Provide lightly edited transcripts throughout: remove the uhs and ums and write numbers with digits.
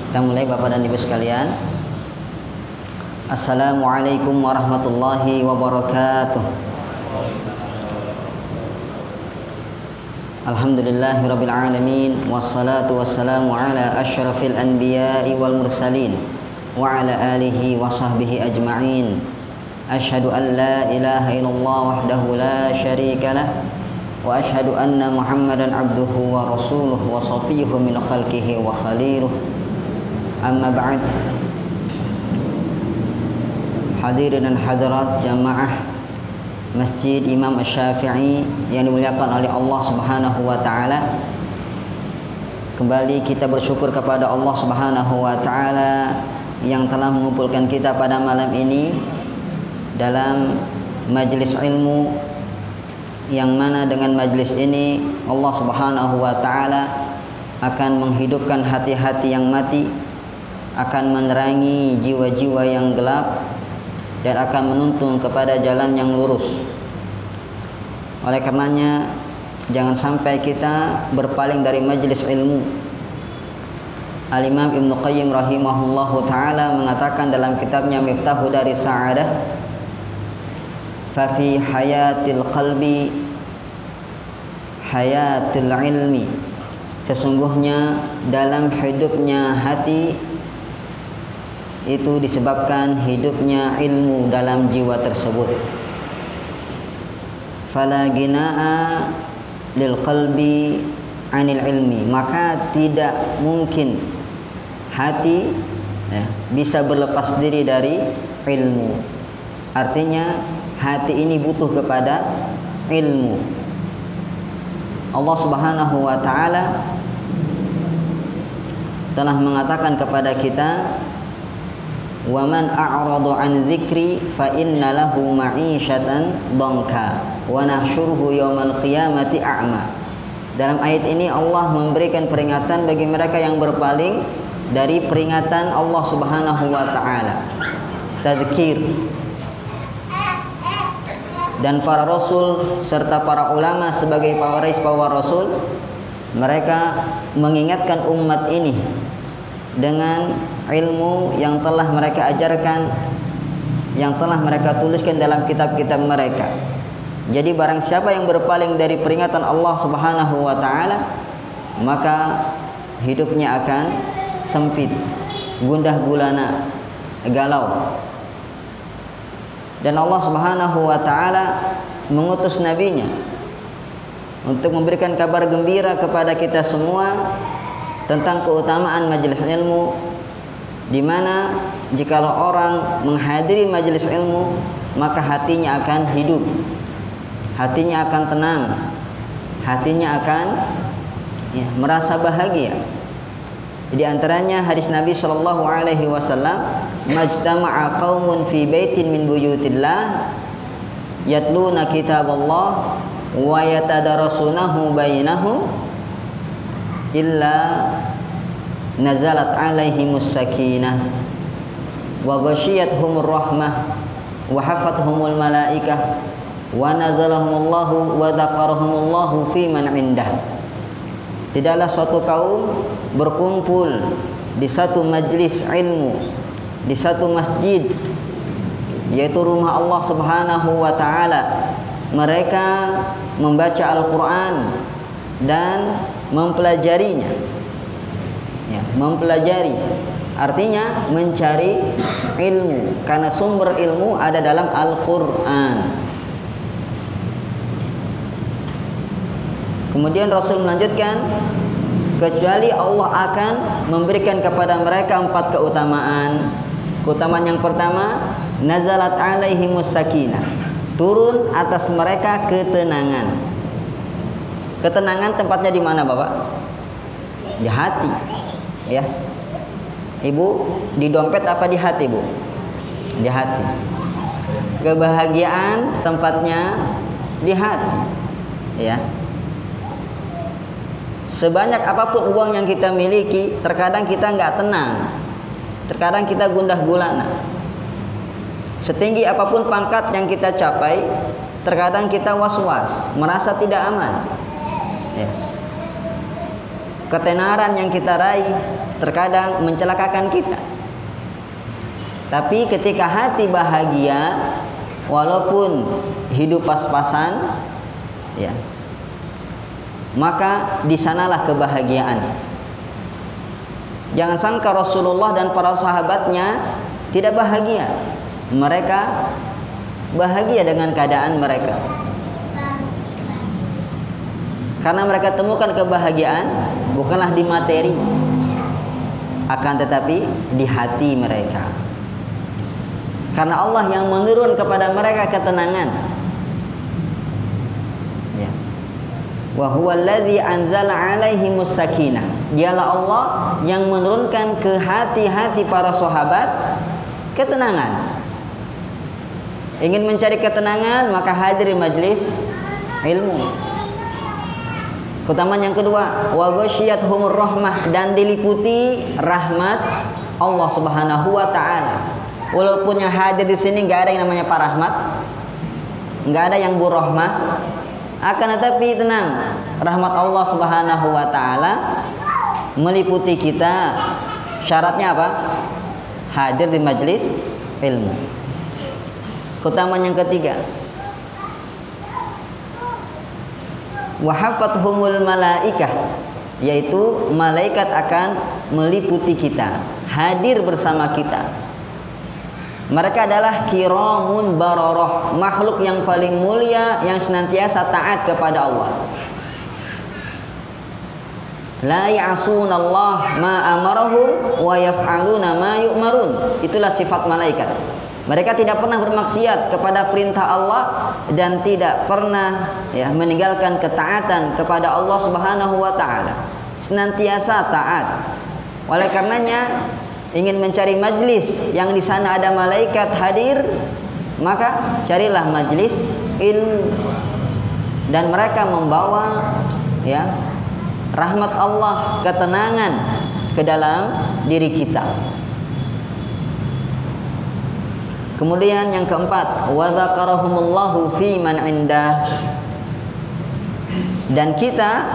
Kita mulai Bapak dan Ibu sekalian. Assalamualaikum warahmatullahi wabarakatuh. Alhamdulillahirabbil alamin wassalatu wassalamu ala asyrafil anbiya'i wal mursalin wa ala alihi wa sahbihi ajma'in. Asyhadu an la ilaha illallah wahdahu la syarika lah wa asyhadu anna Muhammadan abduhu wa rasuluhu wa safiyuhu min khalqihi wa khaliluh. Amma ba'd. Hadirin dan hadirat jamaah Masjid Imam Asy-Syafi'i yang dimuliakan oleh Allah Subhanahu wa taala. Kembali kita bersyukur kepada Allah Subhanahu wa taala yang telah mengumpulkan kita pada malam ini dalam majelis ilmu, yang mana dengan majelis ini Allah Subhanahu wa taala akan menghidupkan hati-hati yang mati, akan menerangi jiwa-jiwa yang gelap, dan akan menuntun kepada jalan yang lurus. Oleh karenanya jangan sampai kita berpaling dari majelis ilmu. Al-Imam Ibnu Qayyim rahimahullahu taala mengatakan dalam kitabnya Miftahu Daris Sa'adah, fa fi hayatil qalbi hayatul ilmi, sesungguhnya dalam hidupnya hati itu disebabkan hidupnya ilmu dalam jiwa tersebut. Fala ginaa lil qalbi anil ilmi, maka tidak mungkin hati bisa berlepas diri dari ilmu. Artinya hati ini butuh kepada ilmu. Allah Subhanahu wa taala telah mengatakan kepada kita, wa man a'rada an dzikri fa inna lahu ma'isyatan dhanka wa nahsyuruhu yaumal qiyamati a'ma. Dalam ayat ini Allah memberikan peringatan bagi mereka yang berpaling dari peringatan Allah Subhanahu wa taala, tadzkir. Dan para rasul serta para ulama sebagai pewaris para rasul, mereka mengingatkan umat ini dengan ilmu yang telah mereka ajarkan, yang telah mereka tuliskan dalam kitab-kitab mereka. Jadi barang siapa yang berpaling dari peringatan Allah Subhanahu wa taala, maka hidupnya akan sempit, gundah gulana, galau. Dan Allah Subhanahu wa taala mengutus nabinya untuk memberikan kabar gembira kepada kita semua tentang keutamaan majelis ilmu, di mana jikalau orang menghadiri majelis ilmu, maka hatinya akan hidup, hatinya akan tenang, hatinya akan merasa bahagia. Di antaranya hadis Nabi sallallahu alaihi wasallam, majtama'a qaumun fi baitin min buyutillah yatluna kitaballah wa yatadarasunahu bainahum illa nazalat alaihimus sakinah wa ghasyiyatuhumur rahmah wa hafathumul malaikah wa nazalahumullahu wa dzakarahumullahu fi man indah. Tidaklah suatu kaum berkumpul di satu majlis ilmu, di satu masjid, yaitu rumah Allah Subhanahu wa taala. Mereka membaca Al-Qur'an dan mempelajarinya. Mempelajari artinya mencari ilmu, karena sumber ilmu ada dalam Al-Qur'an. Kemudian Rasul melanjutkan, kecuali Allah akan memberikan kepada mereka 4 keutamaan. Keutamaan yang pertama, nazalat alaihimus sakinah, turun atas mereka ketenangan. Ketenangan tempatnya di mana, Bapak? Di hati. Ya. Ibu, di dompet apa di hati, Bu? Di hati. Kebahagiaan tempatnya di hati. Ya. Sebanyak apapun uang yang kita miliki, terkadang kita nggak tenang, terkadang kita gundah gulana. Setinggi apapun pangkat yang kita capai, terkadang kita was-was, merasa tidak aman. Ya. Ketenaran yang kita raih, terkadang mencelakakan kita. Tapi ketika hati bahagia, walaupun hidup pas-pasan, ya, maka di sanalah kebahagiaan. Jangan sangka Rasulullah dan para sahabatnya tidak bahagia. Mereka bahagia dengan keadaan mereka. Karena mereka temukan kebahagiaan bukanlah di materi, akan tetapi di hati mereka. Karena Allah yang menurun kepada mereka ketenangan. Ya. Wa huwallazi anzala 'alaihimus sakinah. Dialah Allah yang menurunkan ke hati-hati para sahabat ketenangan. Ingin mencari ketenangan, maka hadir di majlis ilmu. Keutamaan yang kedua, wa ghasyiyatuhumur rahmah, dan diliputi rahmat Allah Subhanahu wa taala. Walaupun yang hadir di sini enggak ada yang namanya Pak Rahmat, enggak ada yang Bu Rahmah, akan tetapi tenang, rahmat Allah Subhanahu wa taala meliputi kita. Syaratnya apa? Hadir di majlis ilmu. Keutamaan yang ketiga, wa hafathumul malaikah, yaitu malaikat akan meliputi kita, hadir bersama kita. Mereka adalah kiramun bararah, makhluk yang paling mulia yang senantiasa taat kepada Allah. La ya'sunallah ma amarahum wa yaf'aluna ma yu'marun. Itulah sifat malaikat. Mereka tidak pernah bermaksiat kepada perintah Allah dan tidak pernah meninggalkan ketaatan kepada Allah Subhanahu wa taala. Senantiasa taat. Oleh karenanya, ingin mencari majlis yang di sana ada malaikat hadir, maka carilah majlis ilmu, dan mereka membawa rahmat Allah, ketenangan ke dalam diri kita. Kemudian yang keempat, wa dzakarahumullahu fi man indah, dan kita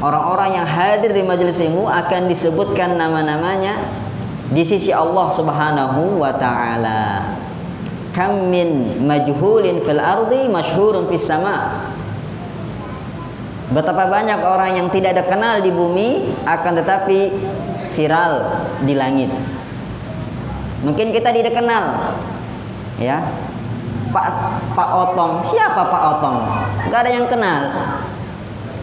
orang-orang yang hadir di majelis ilmu akan disebutkan nama-namanya di sisi Allah Subhanahu wa taala. Kam min majhulin fil ardi masyhurun fis sama. Betapa banyak orang yang tidak dikenal di bumi akan tetapi viral di langit. Mungkin kita tidak kenal, ya. Pak Otong, siapa Pak Otong? Enggak ada yang kenal.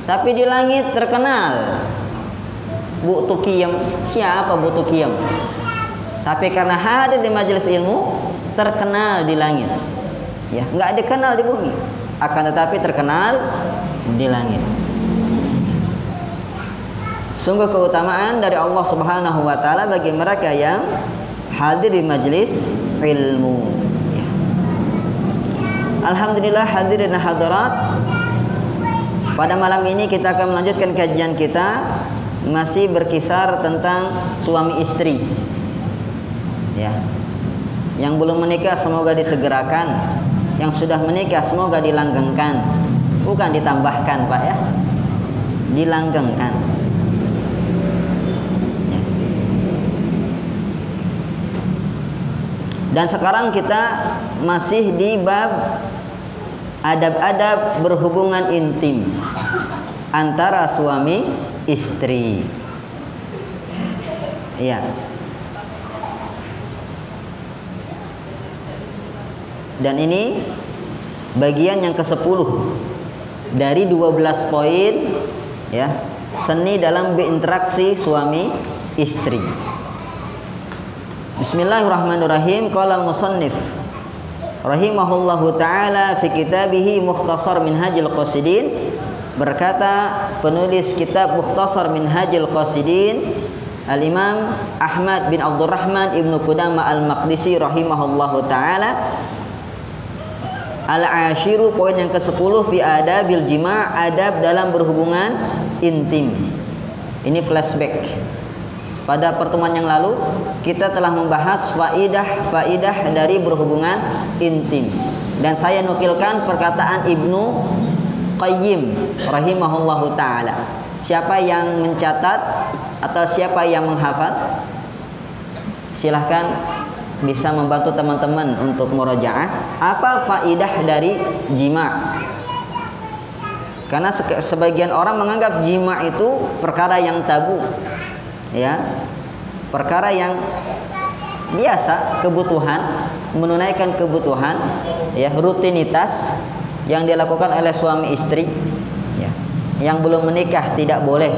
Tapi di langit terkenal. Bu Tukiyem, siapa Bu Tukiyem? Tapi karena hadir di majelis ilmu terkenal di langit. Ya, enggak dikenal di bumi, akan tetapi terkenal di langit. Sungguh keutamaan dari Allah Subhanahu wa taala bagi mereka yang hadir di majelis ilmu. Ya. Alhamdulillah hadirin hadirat, pada malam ini kita akan melanjutkan kajian kita, masih berkisar tentang suami istri. Ya. Yang belum menikah semoga disegerakan, yang sudah menikah semoga dilanggengkan, bukan ditambahkan Pak ya, dilanggengkan. Ya. Dan sekarang kita masih di bab adab-adab berhubungan intim antara suami istri. Iya. Dan ini bagian yang ke-10 dari 12 poin ya, seni dalam berinteraksi suami istri. Bismillahirrahmanirrahim. Qala al-musannif rahimahullahu taala fi kitabihi Mukhtasar Minhajil Qasidin, berkata penulis kitab Mukhtasar Minhajil Qasidin Al-Imam Ahmad bin Abdurrahman Ibnu Qudamah Al-Maqdisi rahimahullahu taala, al-ashiru, poin yang ke-10, fi adabil jima', adab dalam berhubungan intim. Ini flashback. Pada pertemuan yang lalu kita telah membahas faidah dari berhubungan intim, dan saya nukilkan perkataan Ibnu Qayyim rahimahullahu taala. Siapa yang mencatat atau siapa yang menghafal? Silahkan bisa membantu teman-teman untuk murojaah. Apa faidah dari jima'? Karena sebagian orang menganggap jima' itu perkara yang tabu, ya, perkara yang biasa, kebutuhan, menunaikan kebutuhan, ya, rutinitas yang dilakukan oleh suami istri, ya, yang belum menikah tidak boleh.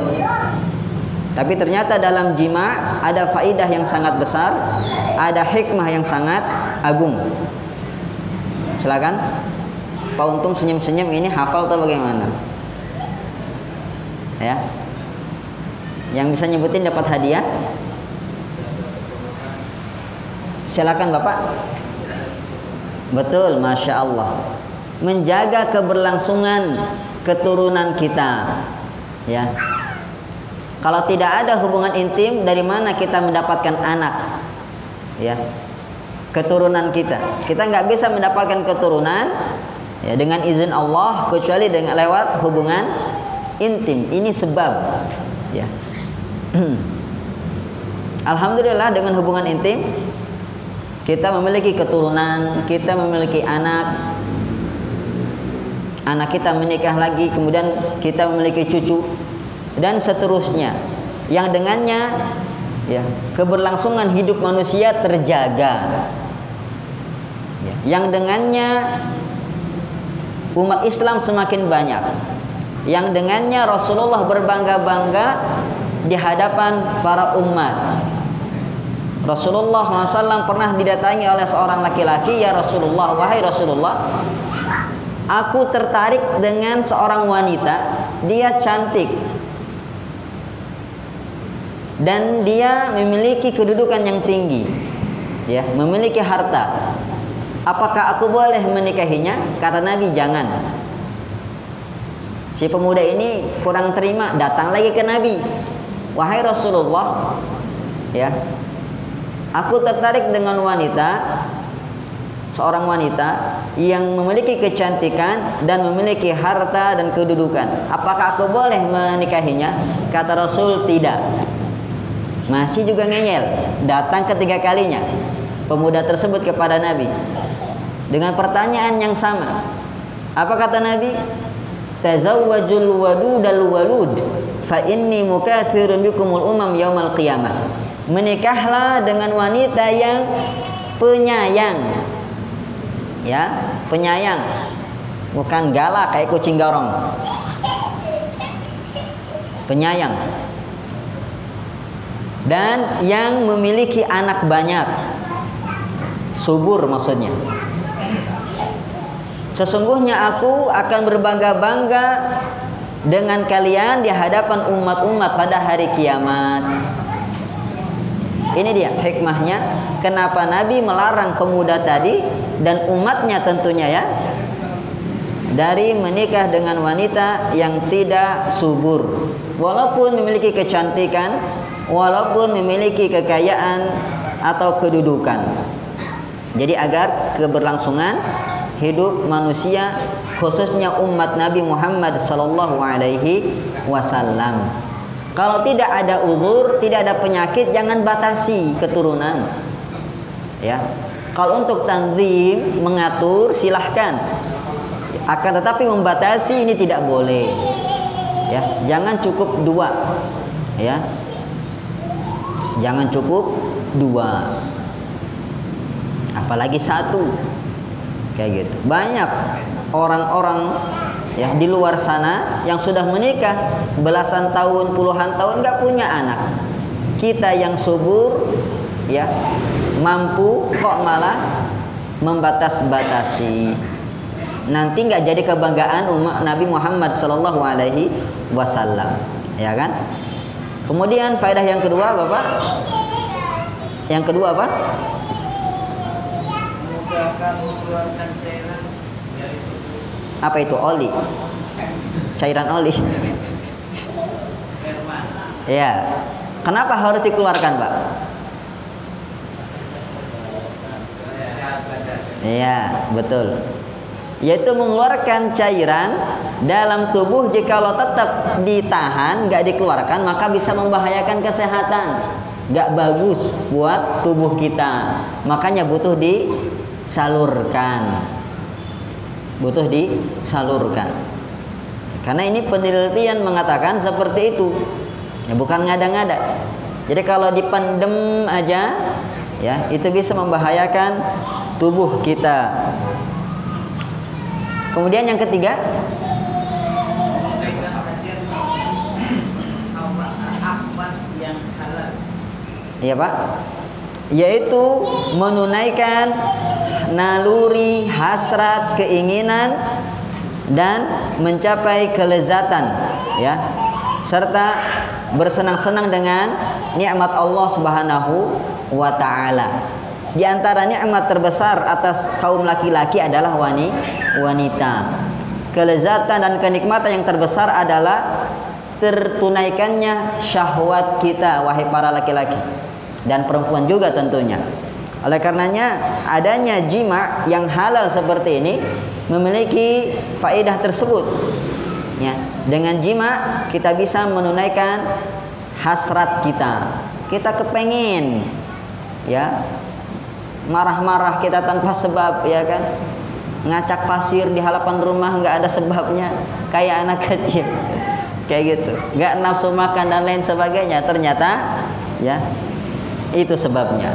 Tapi ternyata dalam jima' ada faidah yang sangat besar, ada hikmah yang sangat agung. Silakan Pak Untung senyum-senyum, ini hafal atau bagaimana? Ya, yang bisa nyebutin dapat hadiah. Silakan Bapak. Betul, Masya Allah. Menjaga keberlangsungan keturunan kita, ya. Kalau tidak ada hubungan intim, dari mana kita mendapatkan anak? Ya, keturunan kita. Kita nggak bisa mendapatkan keturunan, ya, dengan izin Allah kecuali dengan lewat hubungan intim. Ini sebab, ya. Alhamdulillah dengan hubungan intim kita memiliki keturunan, kita memiliki anak. Anak kita menikah lagi, kemudian kita memiliki cucu, dan seterusnya, yang dengannya, ya, keberlangsungan hidup manusia terjaga, ya, yang dengannya umat Islam semakin banyak, yang dengannya Rasulullah berbangga-bangga di hadapan para umat. Rasulullah SAW pernah didatangi oleh seorang laki-laki, "Ya Rasulullah, wahai Rasulullah, aku tertarik dengan seorang wanita, dia cantik dan dia memiliki kedudukan yang tinggi, ya, memiliki harta. Apakah aku boleh menikahinya?" Kata Nabi, "Jangan." Si pemuda ini kurang terima, datang lagi ke Nabi, "Wahai Rasulullah, ya, aku tertarik dengan wanita, seorang wanita yang memiliki kecantikan dan memiliki harta dan kedudukan. Apakah aku boleh menikahinya?" Kata Rasul, "Tidak." Masih juga ngeyel. Datang ketiga kalinya pemuda tersebut kepada Nabi dengan pertanyaan yang sama. Apa kata Nabi? "Tazawwajul wadudal walud fa inni mukatsirun bikumul umam yaumal qiyamah." Menikahlah dengan wanita yang penyayang, ya, penyayang, bukan galak kayak kucing garong. Penyayang. Dan yang memiliki anak banyak, subur maksudnya. "Sesungguhnya aku akan berbangga-bangga dengan kalian di hadapan umat-umat pada hari kiamat." Ini dia hikmahnya kenapa Nabi melarang pemuda tadi dan umatnya tentunya, ya, dari menikah dengan wanita yang tidak subur, walaupun memiliki kecantikan, walaupun memiliki kekayaan atau kedudukan. Jadi agar keberlangsungan hidup manusia, khususnya umat Nabi Muhammad sallallahu alaihi wasallam. Kalau tidak ada uzur, tidak ada penyakit, jangan batasi keturunan, ya. Kalau untuk tanzim, mengatur, silahkan. Akan tetapi membatasi ini tidak boleh, ya. Jangan cukup 2, ya. Jangan cukup 2, apalagi 1, kayak gitu. Banyak orang-orang, ya, di luar sana yang sudah menikah belasan tahun, puluhan tahun nggak punya anak. Kita yang subur, ya, mampu, kok malah membatas-batasi. Nanti nggak jadi kebanggaan umat Nabi Muhammad Sallallahu Alaihi Wasallam, ya kan? Kemudian faedah yang kedua, Bapak. Yang kedua apa? Apa itu? Oli. Cairan oli. Ya. Kenapa harus dikeluarkan, Pak? Iya, betul. Yaitu mengeluarkan cairan dalam tubuh jikalau tetap ditahan, nggak dikeluarkan, maka bisa membahayakan kesehatan, nggak bagus buat tubuh kita. Makanya butuh disalurkan, karena ini penelitian mengatakan seperti itu ya, bukan ngada-ngada. Jadi kalau dipendem aja ya, itu bisa membahayakan tubuh kita. Kemudian yang ketiga, iya Pak, yaitu menunaikan naluri, hasrat, keinginan dan mencapai kelezatan ya, serta bersenang-senang dengan nikmat Allah Subhanahu wa taala. Di antara nikmat terbesar atas kaum laki-laki adalah wanita. Kelezatan dan kenikmatan yang terbesar adalah tertunaikannya syahwat kita, wahai para laki-laki dan perempuan juga tentunya. Oleh karenanya adanya jima yang halal seperti ini memiliki faedah tersebut ya. Dengan jima kita bisa menunaikan hasrat kita. Kita kepengen ya, marah-marah kita tanpa sebab ya kan, ngacak pasir di halaman rumah nggak ada sebabnya, kayak anak kecil kayak gitu, nggak nafsu makan dan lain sebagainya. Ternyata ya itu sebabnya.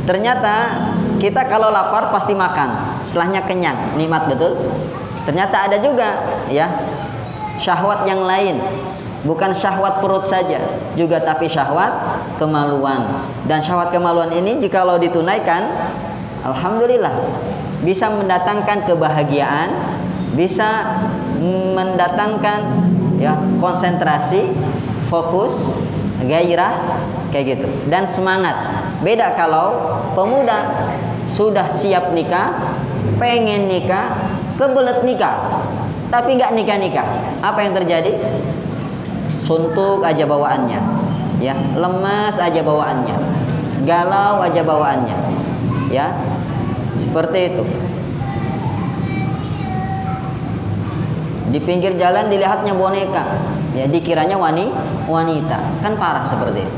Ternyata kita kalau lapar pasti makan, setelahnya kenyang, nikmat betul. Ternyata ada juga ya syahwat yang lain, bukan syahwat perut saja juga, tapi syahwat kemaluan. Dan syahwat kemaluan ini jikalau ditunaikan, alhamdulillah bisa mendatangkan kebahagiaan, bisa mendatangkan ya konsentrasi, fokus, gairah kayak gitu, dan semangat. Beda kalau pemuda sudah siap nikah, pengen nikah, kebelet nikah, tapi nggak nikah-nikah. Apa yang terjadi? Suntuk aja bawaannya, ya, lemas aja bawaannya, galau aja bawaannya, ya, seperti itu. Di pinggir jalan dilihatnya boneka, ya, dikiranya wanita, kan parah seperti itu.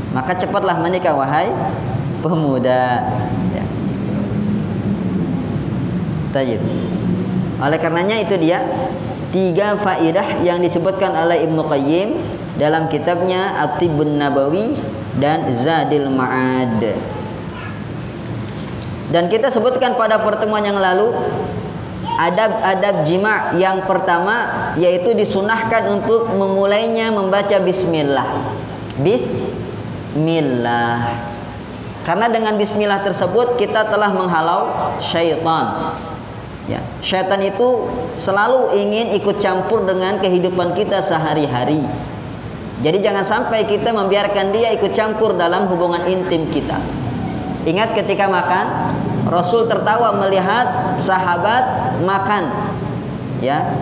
Maka cepatlah menikah wahai pemuda. Ya. Tayyib. Oleh karenanya itu dia 3 faedah yang disebutkan oleh Ibnu Qayyim dalam kitabnya At-Tibbun Nabawi dan Zadil Ma'ad. Dan kita sebutkan pada pertemuan yang lalu adab-adab jima' yang pertama, yaitu disunahkan untuk memulainya membaca bismillah. Bismillah. Karena dengan bismillah tersebut kita telah menghalau syaitan. Ya, syaitan itu selalu ingin ikut campur dengan kehidupan kita sehari-hari. Jadi jangan sampai kita membiarkan dia ikut campur dalam hubungan intim kita. Ingat ketika makan, Rasul tertawa melihat sahabat makan. Ya.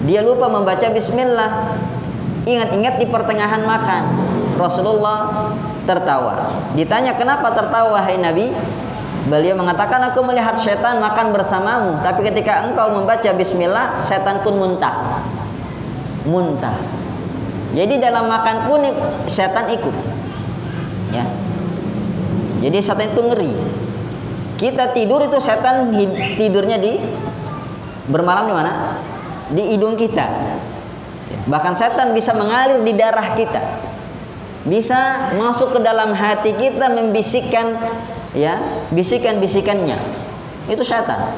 Dia lupa membaca bismillah. Ingat-ingat di pertengahan makan, Rasulullah tertawa. Ditanya, "Kenapa tertawa wahai Nabi?" Beliau mengatakan, "Aku melihat setan makan bersamamu, tapi ketika engkau membaca bismillah, setan pun muntah." Muntah. Jadi dalam makan pun setan ikut. Ya. Jadi setan itu ngeri. Kita tidur itu setan tidurnya bermalam di mana? Di hidung kita. Bahkan setan bisa mengalir di darah kita. Bisa masuk ke dalam hati kita, membisikkan ya, bisikan-bisikannya. Itu setan.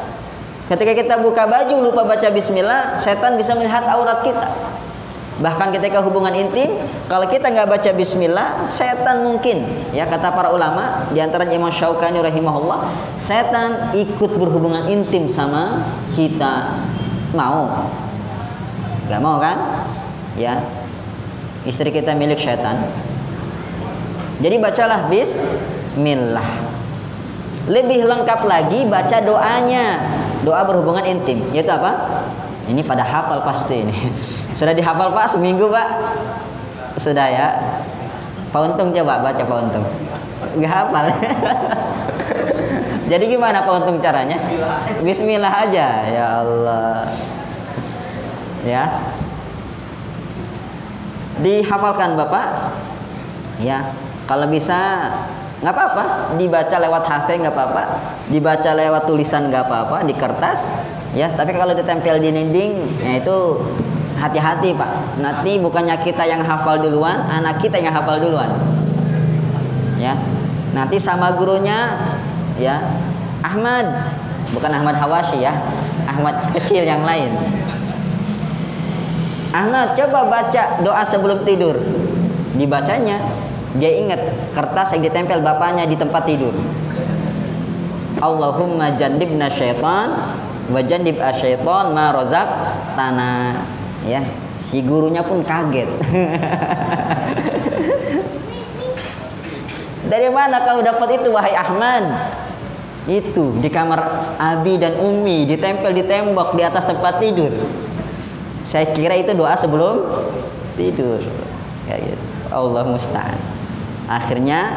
Ketika kita buka baju lupa baca bismillah, setan bisa melihat aurat kita. Bahkan ketika hubungan intim, kalau kita nggak baca bismillah, setan mungkin, ya, kata para ulama, di antaranya Imam Syaukani rahimahullah, setan ikut berhubungan intim sama kita. Mau? Nggak mau kan? Ya, istri kita milik setan. Jadi bacalah bismillah. Lebih lengkap lagi baca doanya, doa berhubungan intim, yaitu apa? Ini pada hafal pasti ini. Sudah dihafal Pak seminggu Pak? Sudah ya? Pak Untung coba baca Pak Untung. Nggak hafal. Jadi gimana Pak Untung caranya? Bismillah aja. Ya Allah. Ya. Dihafalkan Bapak. Ya. Kalau bisa nggak apa-apa, dibaca lewat HP nggak apa-apa, dibaca lewat tulisan nggak apa-apa, di kertas, ya. Tapi kalau ditempel di dinding, ya itu hati-hati Pak. Nanti bukannya kita yang hafal duluan, anak kita yang hafal duluan, ya. Nanti sama gurunya, ya, Ahmad, bukan Ahmad Hawashi ya, Ahmad kecil yang lain. Ahmad, coba baca doa sebelum tidur. Dibacanya, dia ingat kertas yang ditempel bapaknya di tempat tidur. Allahumma jannibna syaitan wa jannib asyaiton ma razaqtana. Ya, si gurunya pun kaget. Dari mana kau dapat itu wahai Ahmad? Itu di kamar Abi dan Umi, ditempel di tembok di atas tempat tidur. Saya kira itu doa sebelum tidur. Kayak gitu. Allah musta'an. Akhirnya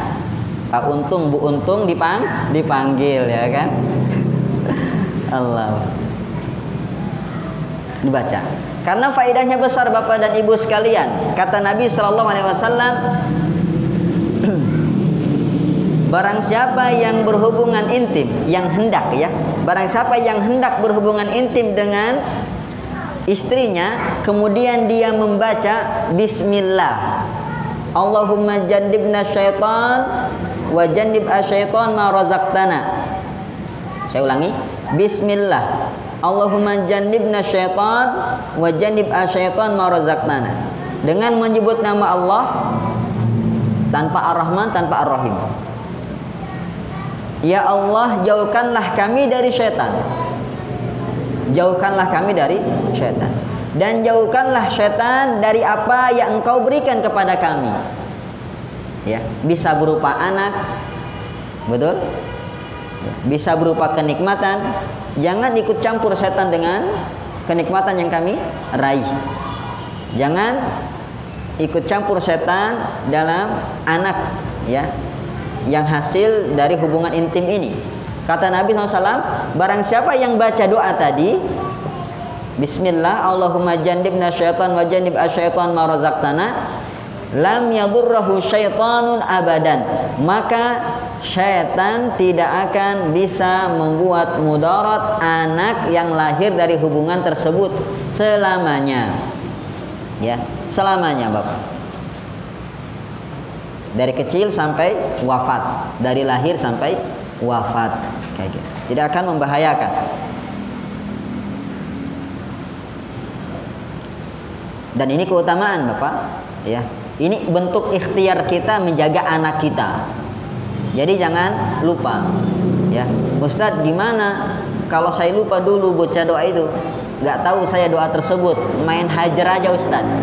Pak Untung, Bu Untung dipanggil, ya kan? Allah. Dibaca. Karena faedahnya besar Bapak dan Ibu sekalian. Kata Nabi sallallahu alaihi wasallam, barang siapa yang berhubungan intim, yang hendak ya, barang siapa yang hendak berhubungan intim dengan istrinya, kemudian dia membaca bismillah, Allahumma jannibna syaitan wa jannib asyaiton ma razaqtana. Saya ulangi, bismillah, Allahumma jannibna syaitan wa jannib asyaiton ma razaqtana. Dengan menyebut nama Allah tanpa Ar-Rahman, tanpa Ar-Rahim. Ya Allah, jauhkanlah kami dari syaitan. Jauhkanlah kami dari syaitan. Dan jauhkanlah syaitan dari apa yang Engkau berikan kepada kami. Ya, bisa berupa anak, betul? Bisa berupa kenikmatan. Jangan ikut campur syaitan dengan kenikmatan yang kami raih. Jangan ikut campur setan dalam anak, ya, yang hasil dari hubungan intim ini. Kata Nabi SAW, barang siapa yang baca doa tadi, bismillah, Allahumma jannibna syaitan wa jannib asyaitan ma razaqtana, lam yadurrahu syaitanun abadan, maka syaitan tidak akan bisa membuat mudarat anak yang lahir dari hubungan tersebut selamanya. Ya, selamanya Bapak. Dari kecil sampai wafat, dari lahir sampai wafat, kayak gitu. Tidak akan membahayakan. Dan ini keutamaan Bapak, ya. Ini bentuk ikhtiar kita menjaga anak kita. Jadi jangan lupa, ya. Ustadz, gimana kalau saya lupa dulu baca doa itu? Gak tahu saya doa tersebut, main hajar aja Ustadz,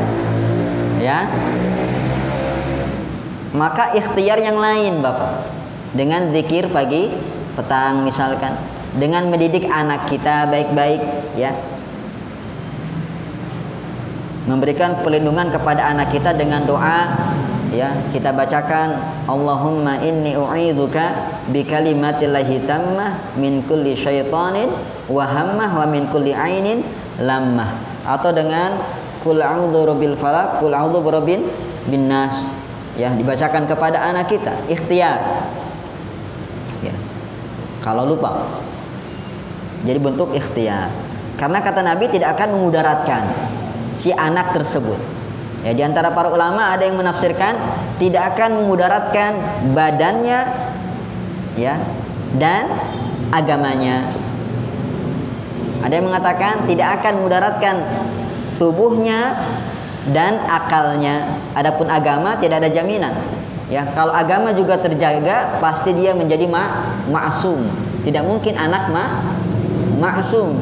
ya. Maka ikhtiar yang lain Bapak, dengan zikir pagi petang misalkan, dengan mendidik anak kita baik-baik, ya, memberikan perlindungan kepada anak kita dengan doa, ya, kita bacakan Allahumma inni u'idzuka bikalimatillahi tammah min kulli syaitanin wa hammah wa min kulli ainin lammah, atau dengan qul a'udzu birabbil falaq, qul a'udzu birabbin binnas, ya, dibacakan kepada anak kita, ikhtiar, ya, kalau lupa. Jadi bentuk ikhtiar, karena kata Nabi tidak akan memudaratkan si anak tersebut. Ya, di antara para ulama ada yang menafsirkan tidak akan memudaratkan badannya, ya, dan agamanya. Ada yang mengatakan tidak akan memudaratkan tubuhnya dan akalnya. Adapun agama tidak ada jaminan. Ya, kalau agama juga terjaga, pasti dia menjadi ma'sum. Tidak mungkin anak ma'sum,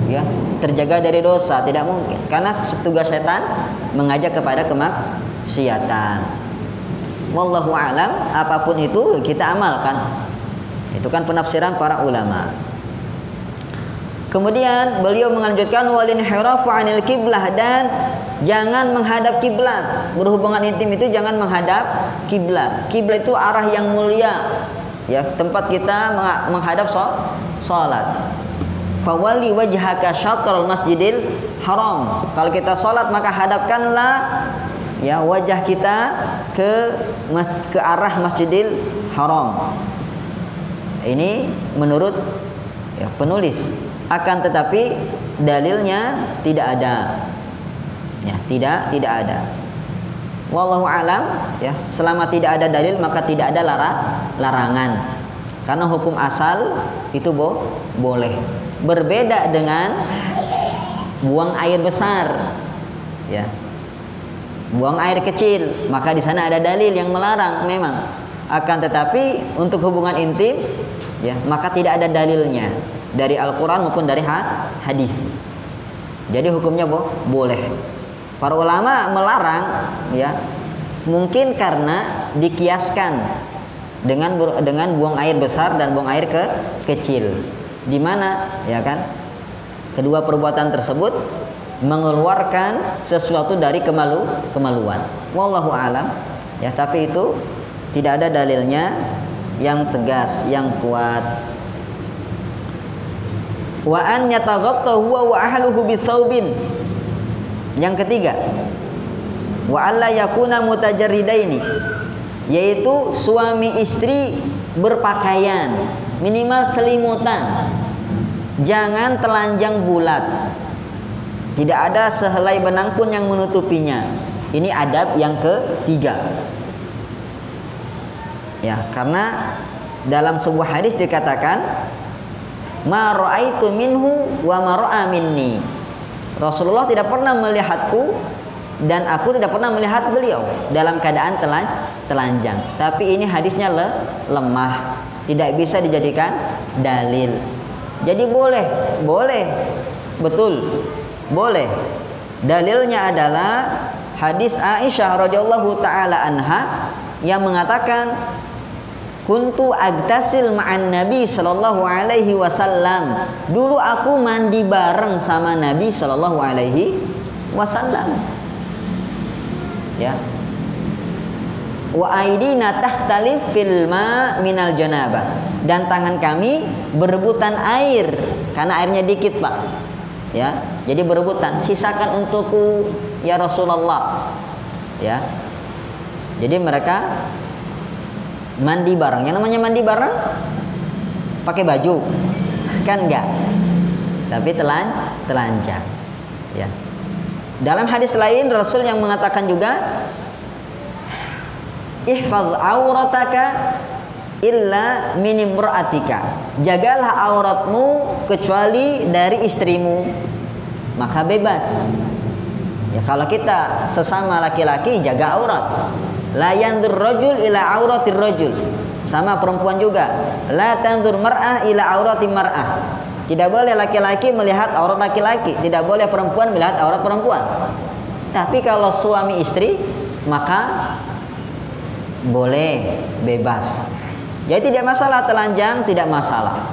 ya, terjaga dari dosa, tidak mungkin. Karena tugas setan mengajak kepada kemaksiatan. Wallahu a'lam, apapun itu kita amalkan. Itu kan penafsiran para ulama. Kemudian beliau melanjutkan walinhirafu 'anil kiblah, dan jangan menghadap kiblat. Berhubungan intim itu jangan menghadap kiblat. Kiblat itu arah yang mulia, ya, tempat kita menghadap salat. Fawali wajhaka syatral masjidil haram. Kalau kita salat maka hadapkanlah ya wajah kita ke arah Masjidil Haram. Ini menurut ya, penulis. Akan tetapi dalilnya tidak ada. Ya, tidak ada. Wallahu alam ya, selama tidak ada dalil maka tidak ada larangan. Karena hukum asal itu boleh. Berbeda dengan buang air besar. Ya. Buang air kecil, maka di sana ada dalil yang melarang memang. Akan tetapi untuk hubungan intim ya, maka tidak ada dalilnya dari Al-Qur'an maupun dari hadis. Jadi hukumnya boleh. Para ulama melarang ya, mungkin karena dikiaskan dengan buang air besar dan buang air kecil. Di mana ya kan kedua perbuatan tersebut mengeluarkan sesuatu dari kemaluan. Wallahu alam ya, tapi itu tidak ada dalilnya yang tegas, yang kuat. Wa an yataghatta huwa wa ahluhu bitsaubin. Yang ketiga, wa alla yakuna mutajarridaini, yaitu suami istri berpakaian minimal selimutan, jangan telanjang bulat, tidak ada sehelai benang pun yang menutupinya. Ini adab yang ketiga ya, karena dalam sebuah hadis dikatakan ma ra'aitu minhu wa ma ra'a minni. Rasulullah tidak pernah melihatku dan aku tidak pernah melihat beliau dalam keadaan telanjang. Tapi ini hadisnya lemah, tidak bisa dijadikan dalil. Jadi boleh, betul, boleh. Dalilnya adalah hadis Aisyah radhiyallahu taala anha yang mengatakan kuntu agtasil ma'an Nabi sallallahu alaihi wasallam. Dulu aku mandi bareng sama Nabi sallallahu alaihi wasallam. Ya. Wa aidina takhtalif fil ma minal janabah, dan tangan kami berebutan air karena airnya dikit, Pak. Ya, jadi berebutan, sisakan untukku ya Rasulullah. Ya. Jadi mereka mandi bareng. Yang namanya mandi bareng pakai baju kan enggak, tapi telanjang. Ya. Dalam hadis lain Rasul yang mengatakan juga ihfaz aurataka illa min imra'atika, jagalah auratmu kecuali dari istrimu, maka bebas. Ya, kalau kita sesama laki-laki jaga aurat. La yanzur rajul ila auratir rajul. Sama perempuan juga. La tanzur mar'ah ila aurati mar'ah. Tidak boleh laki-laki melihat aurat laki-laki, tidak boleh perempuan melihat aurat perempuan. Tapi kalau suami istri maka boleh, bebas. Jadi tidak masalah telanjang, tidak masalah.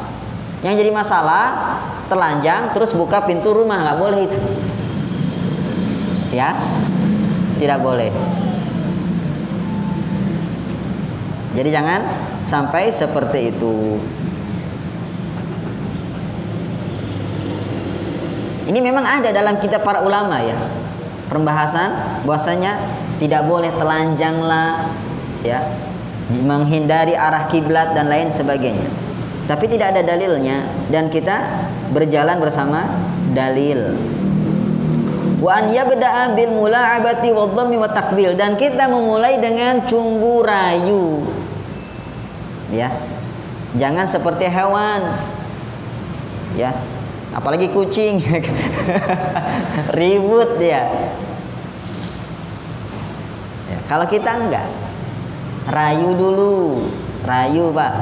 Yang jadi masalah telanjang terus buka pintu rumah, nggak boleh itu. Ya, tidak boleh. Jadi jangan sampai seperti itu. Ini memang ada dalam kitab para ulama ya, pembahasan bahwasanya tidak boleh telanjang lah, ya, menghindari arah kiblat dan lain sebagainya. Tapi tidak ada dalilnya dan kita berjalan bersama dalil. Wa an yabda'a bil mula'abati wadh-dhammi wat takbil, dan kita memulai dengan cumbu rayu. Ya. Jangan seperti hewan. Ya. Apalagi kucing. Ribut dia. Ya, kalau kita enggak. Rayu dulu. Rayu, Pak.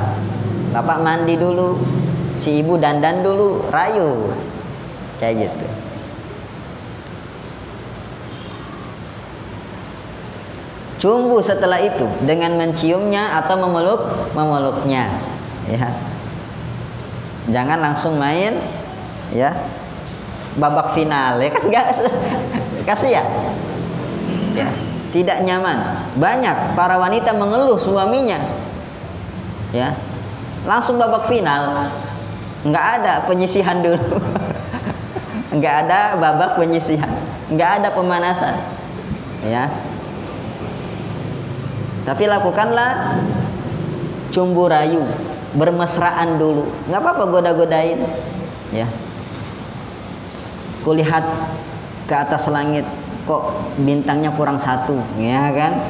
Bapak mandi dulu. Si ibu dandan dulu, rayu. Kayak gitu. Cumbu setelah itu dengan menciumnya atau memeluknya, ya. Jangan langsung main, ya. Babak final, ya kan enggak kasihan. Ya, tidak nyaman. Banyak para wanita mengeluh suaminya. Ya, langsung babak final. Nggak ada penyisihan dulu. Nggak ada babak penyisihan, nggak ada pemanasan, ya. Tapi lakukanlah cumbu rayu, bermesraan dulu, nggak apa-apa goda-godain, ya. Kulihat ke atas langit, kok bintangnya kurang satu, ya kan?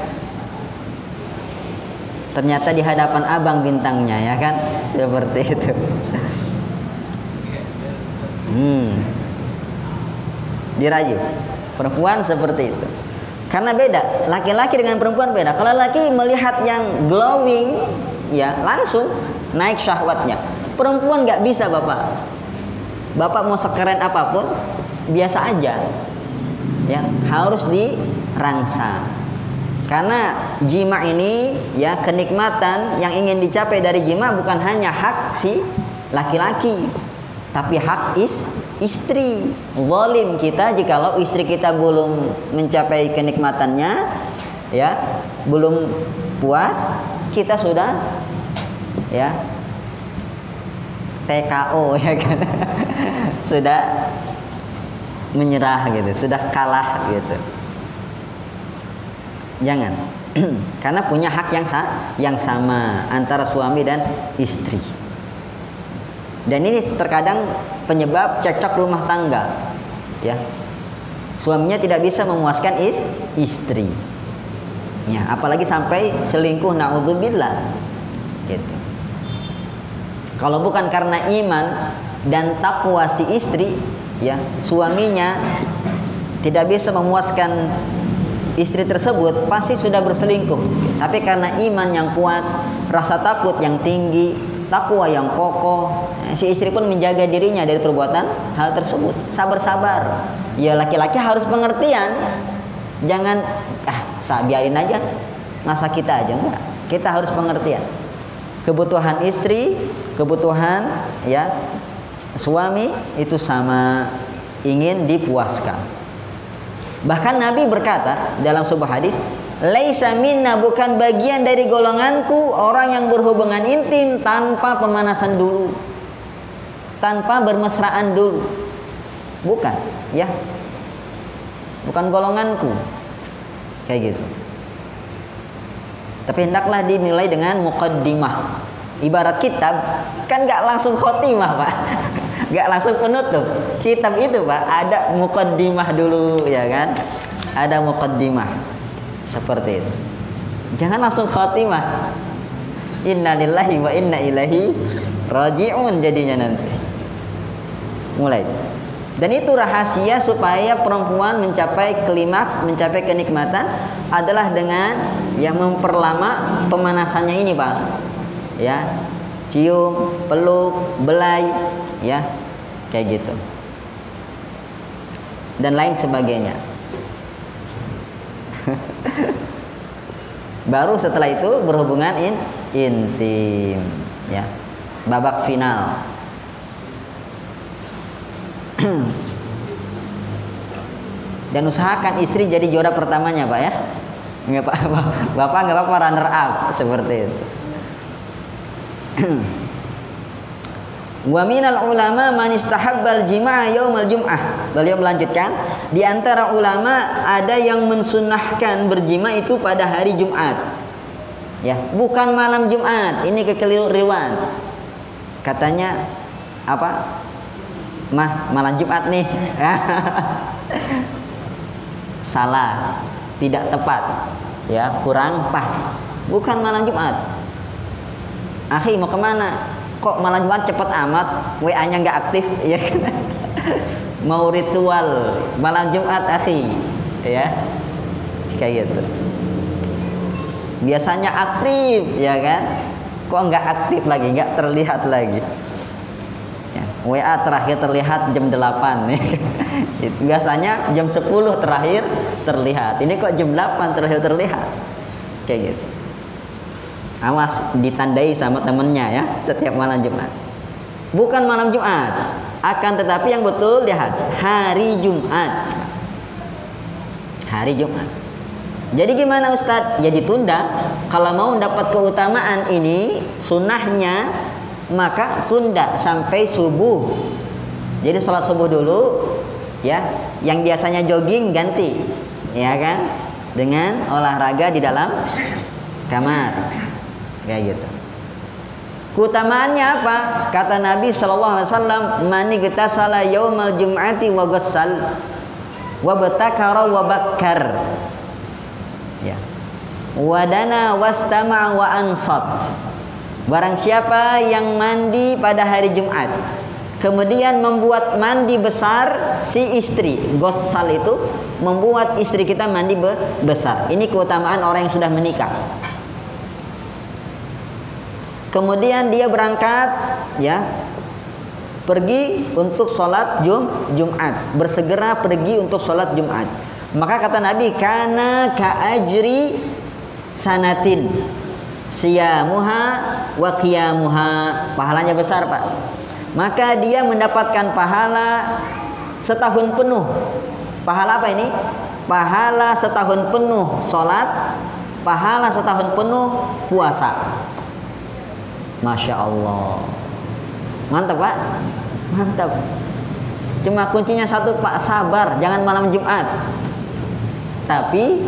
Ternyata di hadapan abang bintangnya, ya kan? Seperti itu. Dirayu, perempuan seperti itu. Karena beda, laki-laki dengan perempuan beda. Kalau laki melihat yang glowing, ya langsung naik syahwatnya. Perempuan nggak bisa, bapak. Bapak mau sekeren apapun, biasa aja. Ya, harus dirangsang. Karena jima ini, ya, kenikmatan yang ingin dicapai dari jima bukan hanya hak si laki-laki, tapi hak istri. Zalim kita jikalau istri kita belum mencapai kenikmatannya, ya, belum puas, kita sudah, ya, TKO, ya kan. Sudah menyerah gitu, sudah kalah gitu. Jangan. Karena punya hak yang sama antara suami dan istri. Dan ini terkadang penyebab cekcok rumah tangga, ya. Suaminya tidak bisa memuaskan istri, ya, apalagi sampai selingkuh, naudzubillah, gitu. Kalau bukan karena iman dan takwa si istri, ya, suaminya tidak bisa memuaskan istri tersebut, pasti sudah berselingkuh. Tapi karena iman yang kuat, rasa takut yang tinggi, takwa yang kokoh, si istri pun menjaga dirinya dari perbuatan hal tersebut. Sabar-sabar. Ya, laki-laki harus pengertian. Jangan biarin aja, masa kita aja, enggak. Kita harus pengertian. Kebutuhan istri, kebutuhan, ya, suami itu sama, ingin dipuaskan. Bahkan Nabi berkata dalam sebuah hadis, laisa minna, bukan bagian dari golonganku orang yang berhubungan intim tanpa pemanasan dulu, tanpa bermesraan dulu. Bukan, ya. Bukan golonganku. Kayak gitu. Tapi hendaklah dinilai dengan muqaddimah. Ibarat kitab kan gak langsung khotimah, Pak. Gak langsung penutup. Kitab itu, Pak, ada muqaddimah dulu, ya kan? Ada muqaddimah. Seperti itu. Jangan langsung khotimah. Inna lillahi wa inna ilaihi raji'un jadinya nanti. Mulai. Dan itu rahasia supaya perempuan mencapai klimaks, mencapai kenikmatan adalah dengan yang memperlama pemanasannya ini, Pak. Ya. Cium, peluk, belai, ya. Kayak gitu. Dan lain sebagainya. Baru setelah itu berhubungan intim, ya. Babak final. Dan usahakan istri jadi juara pertamanya, Pak, ya. Enggak, Pak. Bapak enggak apa-apa runner up seperti itu. Wa minal ulama man istahabbal jima'a yaumal jum'ah. Beliau melanjutkan, di antara ulama ada yang mensunnahkan berjima itu pada hari Jumat. Ya, bukan malam Jumat. Ini kekeliruan. Katanya apa? Malam Jumat nih. Salah, tidak tepat. Ya, kurang pas. Bukan malam Jumat. Akhi, mau kemana? Kok malam Jumat cepet amat, WA-nya nggak aktif, ya kan? Mau ritual malam Jumat, akhi, ya, kayak gitu. Biasanya aktif, ya kan? Kok nggak aktif lagi, nggak terlihat lagi. Ya, WA terakhir terlihat jam 8, ya. Biasanya jam 10 terakhir terlihat. Ini kok jam 8 terakhir terlihat, kayak gitu. Awas ditandai sama temennya, ya, setiap malam Jumat. Bukan malam Jumat, akan tetapi yang betul lihat hari Jumat. Hari Jumat. Jadi gimana, Ustadz? Ya ditunda. Kalau mau dapat keutamaan ini, sunnahnya maka tunda sampai subuh. Jadi sholat subuh dulu, ya. Yang biasanya jogging ganti, ya kan, dengan olahraga di dalam kamar, kayak gitu. Keutamaannya apa? Kata Nabi Shallallahu Alaihi Wasallam, "Mani gtasala yaumal jum'ati wa ghassal wa batakara wa bakkar." Ya. Wadana wastama wa ansat. Barang siapa yang mandi pada hari Jumat, kemudian membuat mandi besar si istri, ghassal itu membuat istri kita mandi besar. Ini keutamaan orang yang sudah menikah. Kemudian dia berangkat, ya, pergi untuk sholat Jumat, bersegera pergi untuk sholat Jumat. Maka kata Nabi, kana ka'ajri sanatin siyamuha wa qiyamuha. Pahalanya besar, Pak. Maka dia mendapatkan pahala setahun penuh. Pahala apa ini? Pahala setahun penuh sholat, pahala setahun penuh puasa. Masya Allah, mantap Pak, mantap. Cuma kuncinya satu Pak, sabar, jangan malam Jumat, tapi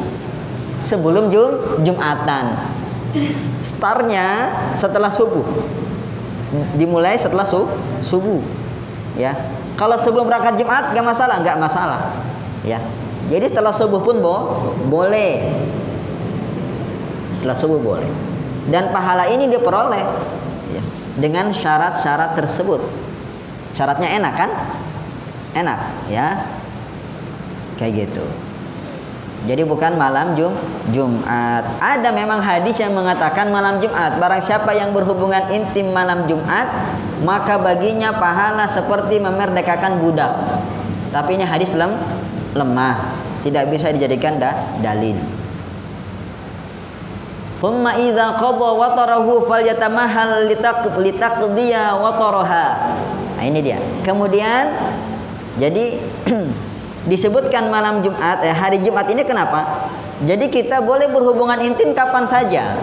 sebelum Jumatan. Startnya setelah subuh, dimulai setelah subuh, ya. Kalau sebelum berangkat Jumat nggak masalah, ya. Jadi setelah subuh pun boleh, setelah subuh boleh. Dan pahala ini diperoleh, ya, dengan syarat-syarat tersebut. Syaratnya enak kan? Enak, ya. Kayak gitu. Jadi bukan malam Jumat. Ada memang hadis yang mengatakan malam Jumat, barang siapa yang berhubungan intim malam Jumat, maka baginya pahala seperti memerdekakan budak. Tapi ini hadis lemah, tidak bisa dijadikan dalil. Thumma idza qadha watarahu falyatamahhal litaqdiya wataraha. Nah, ini dia. Kemudian jadi disebutkan malam Jumat, hari Jumat ini kenapa? Jadi kita boleh berhubungan intim kapan saja.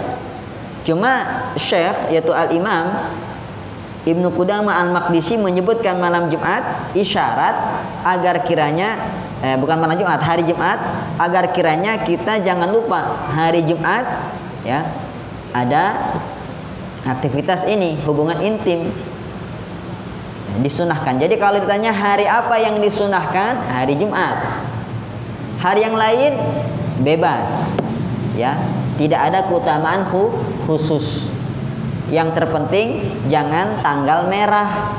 Cuma Syekh, yaitu Al-Imam Ibnu Qudamah Al-Maqdisi menyebutkan malam Jumat isyarat agar kiranya bukan malam Jumat, hari Jumat, agar kiranya kita jangan lupa hari Jumat, ya, ada aktivitas ini, hubungan intim, disunahkan. Jadi kalau ditanya hari apa yang disunahkan, hari Jumat. Hari yang lain bebas, ya, tidak ada keutamaan khusus. Yang terpenting jangan tanggal merah,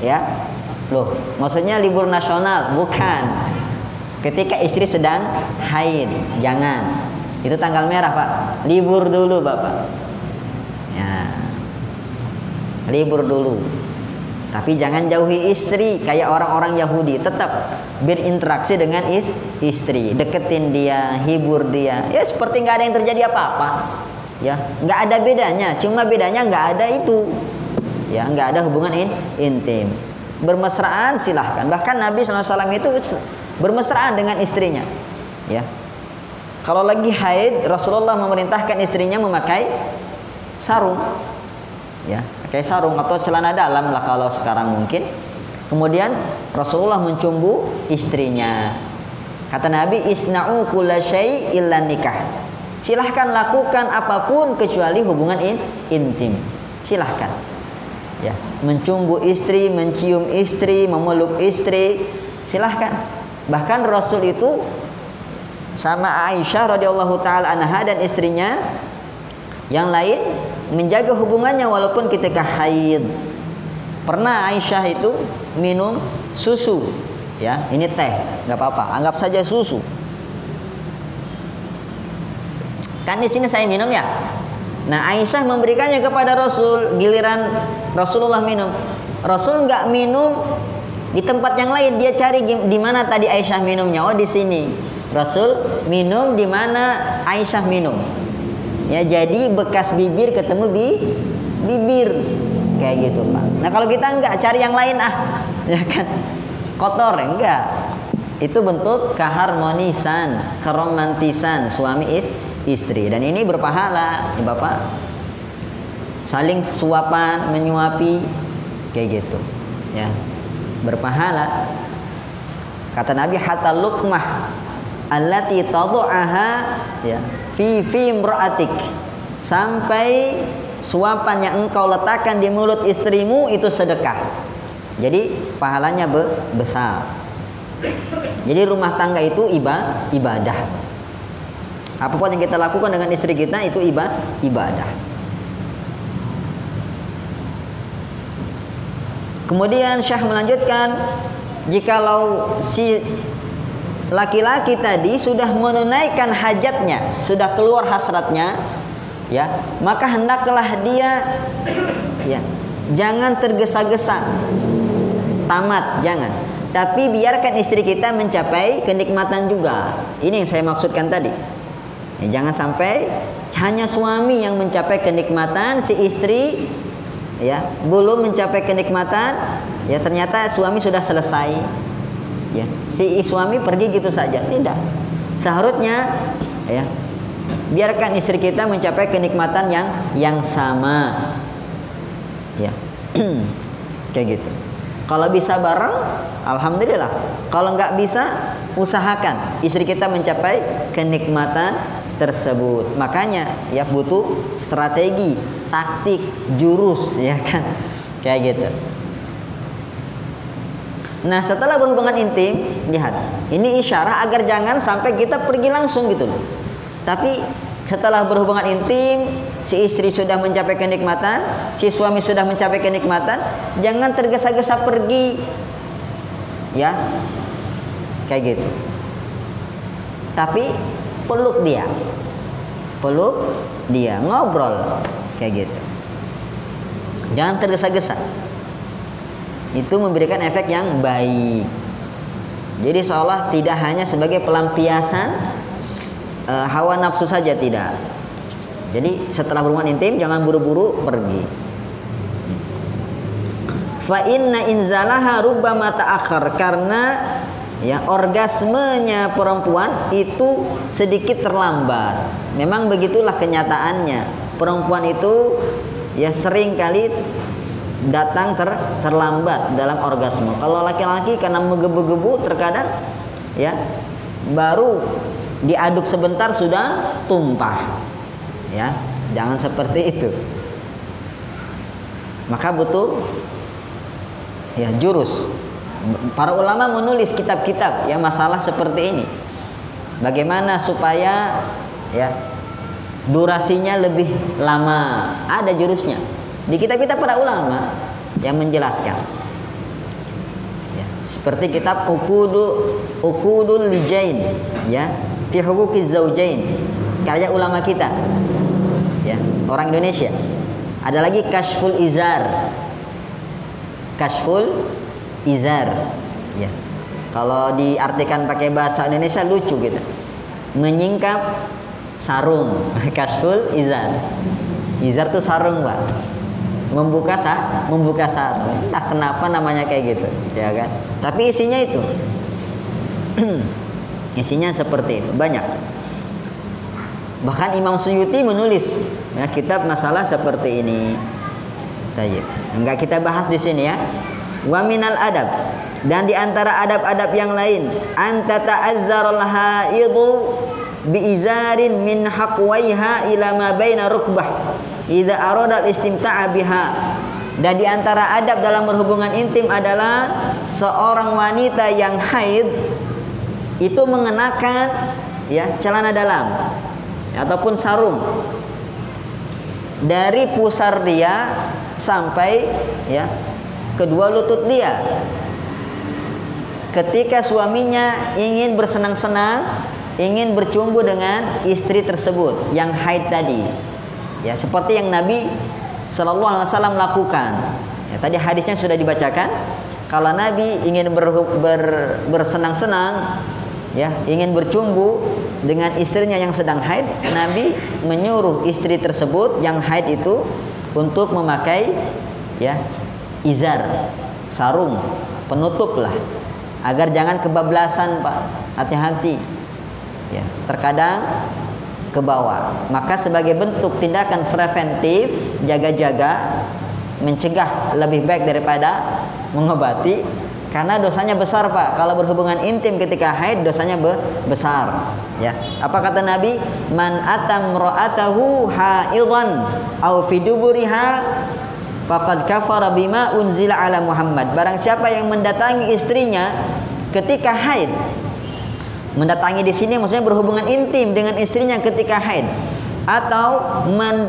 ya. Loh, maksudnya libur nasional? Bukan. Ketika istri sedang haid, jangan. Itu tanggal merah, Pak. Libur dulu, Bapak. Ya. Libur dulu. Tapi jangan jauhi istri kayak orang-orang Yahudi. Tetap berinteraksi dengan istri, deketin dia, hibur dia. Ya seperti nggak ada yang terjadi apa-apa. Ya, nggak ada bedanya. Cuma bedanya nggak ada itu. Ya, nggak ada hubungan intim. Bermesraan silahkan. Bahkan Nabi SAW itu bermesraan dengan istrinya. Ya. Kalau lagi haid, Rasulullah memerintahkan istrinya memakai sarung. Ya, pakai sarung atau celana dalam lah kalau sekarang mungkin. Kemudian Rasulullah mencumbu istrinya. Kata Nabi, isna'u kulla syai' illa nikah. Silahkan lakukan apapun kecuali hubungan intim. Silahkan, ya, mencumbu istri, mencium istri, memeluk istri, silahkan. Bahkan Rasul itu sama Aisyah radhiyallahu taala anha dan istrinya yang lain menjaga hubungannya walaupun ketika haid. Pernah Aisyah itu minum susu, ya, ini teh, nggak apa-apa, anggap saja susu. Kan di sini saya minum, ya. Nah, Aisyah memberikannya kepada Rasul, giliran Rasulullah minum. Rasul nggak minum di tempat yang lain, dia cari di mana tadi Aisyah minumnya. Oh, di sini. Rasul minum di mana Aisyah minum. Ya, jadi bekas bibir ketemu bibir. Kayak gitu, Pak. Nah, kalau kita enggak cari yang lain, ya kan, kotor, enggak. Itu bentuk keharmonisan, keromantisan suami istri, dan ini berpahala, ya Bapak. saling suapan, menyuapi, kayak gitu, ya, berpahala. Kata Nabi, hatta luqmah allati tadu'aha ya fi imra'atik, sampai suapan yang engkau letakkan di mulut istrimu itu sedekah. Jadi pahalanya besar. Jadi rumah tangga itu ibadah. Apapun yang kita lakukan dengan istri kita itu ibadah. Kemudian Syekh melanjutkan, jikalau si laki-laki tadi sudah menunaikan hajatnya, sudah keluar hasratnya, ya, maka hendaklah dia, ya, jangan tergesa-gesa tamat, jangan. Tapi biarkan istri kita mencapai kenikmatan juga. Ini yang saya maksudkan tadi. Ya, jangan sampai hanya suami yang mencapai kenikmatan, si istri ya belum mencapai kenikmatan, ya ternyata suami sudah selesai. Ya, si suami pergi gitu saja. Tidak. Seharusnya ya biarkan istri kita mencapai kenikmatan yang sama. Ya. Kayak gitu. Kalau bisa bareng, alhamdulillah. Kalau nggak bisa, usahakan istri kita mencapai kenikmatan tersebut. Makanya ya butuh strategi, taktik, jurus, ya kan, kayak gitu. Nah, setelah berhubungan intim, lihat, ini isyarat agar jangan sampai kita pergi langsung gitu loh. Tapi setelah berhubungan intim, si istri sudah mencapai kenikmatan, si suami sudah mencapai kenikmatan, jangan tergesa-gesa pergi, ya, kayak gitu. Tapi peluk dia, ngobrol, kayak gitu. Jangan tergesa-gesa. Itu memberikan efek yang baik. Jadi seolah tidak hanya sebagai pelampiasan hawa nafsu saja, tidak. Jadi setelah berhubungan intim jangan buru-buru pergi. Fa inna inzalaha rubbama ta'akhkhar, karena ya orgasmenya perempuan itu sedikit terlambat. Memang begitulah kenyataannya. Perempuan itu ya sering kali datang terlambat dalam orgasme. Kalau laki-laki karena menggebu-gebu terkadang ya baru diaduk sebentar sudah tumpah. Ya, jangan seperti itu. Maka butuh ya jurus. Para ulama menulis kitab-kitab ya masalah seperti ini. Bagaimana supaya ya durasinya lebih lama, ada jurusnya. Di kitab-kitab para ulama yang menjelaskan. Ya, seperti kitab Uqudul Lijain ya, fi huquqiz zaujain, karya ulama kita. Ya, orang Indonesia. Ada lagi Kashful Izar. Ya. Kalau diartikan pakai bahasa Indonesia lucu gitu. Menyingkap sarung. Kashful Izar. Izar tuh sarung, Pak. Membuka sarung. Entah kenapa namanya kayak gitu, ya kan? Tapi isinya itu. Isinya seperti itu, banyak. Bahkan Imam Suyuti menulis ya, kitab masalah seperti ini. Tayyib. Enggak kita bahas di sini ya. Wa minal adab, dan di antara adab-adab yang lain, anta ta'azzarul haidu bi izarin min haqwaiha ila ma baina rukbah idza arada al-istimta'a biha. Dan di antara adab dalam berhubungan intim adalah seorang wanita yang haid itu mengenakan ya celana dalam ataupun sarung dari pusar dia sampai ya kedua lutut dia. Ketika suaminya ingin bersenang-senang, ingin bercumbu dengan istri tersebut yang haid tadi, ya seperti yang Nabi Shallallahu Alaihi Wasallam lakukan. Ya, tadi hadisnya sudah dibacakan. Kalau Nabi ingin bersenang-senang, ya ingin bercumbu dengan istrinya yang sedang haid, Nabi menyuruh istri tersebut yang haid itu untuk memakai ya izar, sarung, penutup lah, agar jangan kebablasan, Pak. Hati-hati. Ya, terkadang ke bawah. Maka sebagai bentuk tindakan preventif, jaga-jaga, mencegah lebih baik daripada mengobati, karena dosanya besar Pak. Kalau berhubungan intim ketika haid dosanya besar. Ya. Apa kata Nabi? Man atam ra'atahu haidhan aw fi duburiha faqad kafara bima unzila ala Muhammad. Barang siapa yang mendatangi istrinya ketika haid. Mendatangi di sini maksudnya berhubungan intim dengan istrinya ketika haid, atau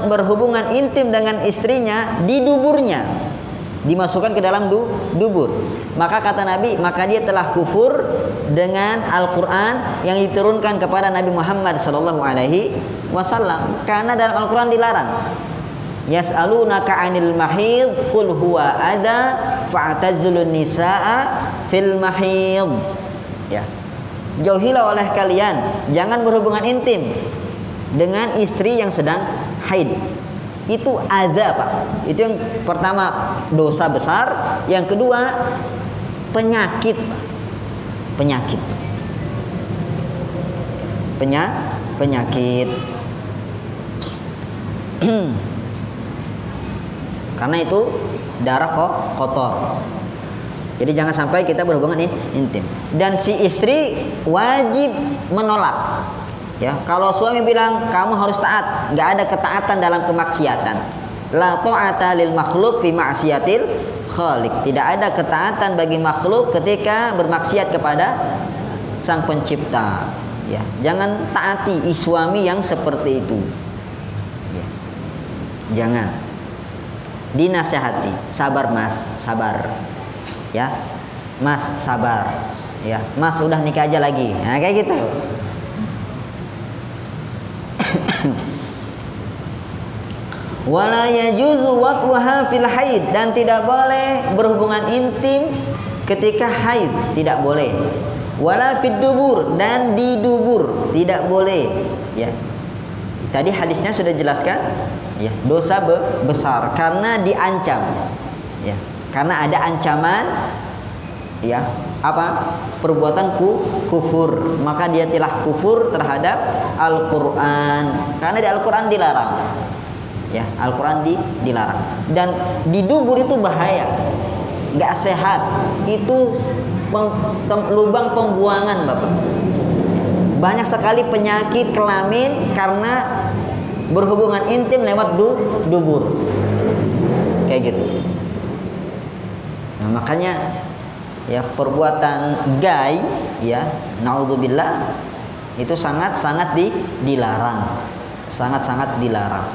berhubungan intim dengan istrinya di duburnya, dimasukkan ke dalam dubur. Maka kata Nabi, maka dia telah kufur dengan Al-Quran yang diturunkan kepada Nabi Muhammad SAW. Karena dalam Al-Quran dilarang. Yas'alunaka 'anil mahid qul huwa adza fa'tazilun nisaa fil mahid. Ya. Jauhilah oleh kalian, jangan berhubungan intim dengan istri yang sedang haid. Itu adza Pak. Itu yang pertama, dosa besar. Yang kedua, penyakit. Penyakit. Penyakit. Karena itu darah kotor. Jadi jangan sampai kita berhubungan intim. Dan si istri wajib menolak. Ya, kalau suami bilang kamu harus taat, nggak ada ketaatan dalam kemaksiatan. La ta'ata lil makhluk fi ma'siyatil khaliq. Tidak ada ketaatan bagi makhluk ketika bermaksiat kepada Sang Pencipta. Ya, jangan taati suami yang seperti itu. Ya. Jangan. Dinasehati, sabar Mas, sabar. Ya, Mas sabar. Ya, Mas udah nikah aja lagi. Nah, kayak gitu. Wala yajuzu wat'uha fil haid, dan tidak boleh berhubungan intim ketika haid, tidak boleh. Wala fid dubur, dan di dubur tidak boleh. Ya. Tadi hadisnya sudah jelaskan. Ya, dosa besar karena diancam. Ya. Karena ada ancaman, ya, apa? Perbuatan kufur, maka dia telah kufur terhadap Al-Quran. Karena di Al-Quran dilarang. Ya, Al-Quran dilarang. Dan di dubur itu bahaya, nggak sehat. Itu lubang pembuangan Bapak. Banyak sekali penyakit kelamin karena berhubungan intim lewat dubur. Kayak gitu. Nah, makanya ya perbuatan gay, ya, naudzubillah, itu sangat-sangat dilarang. Sangat-sangat dilarang.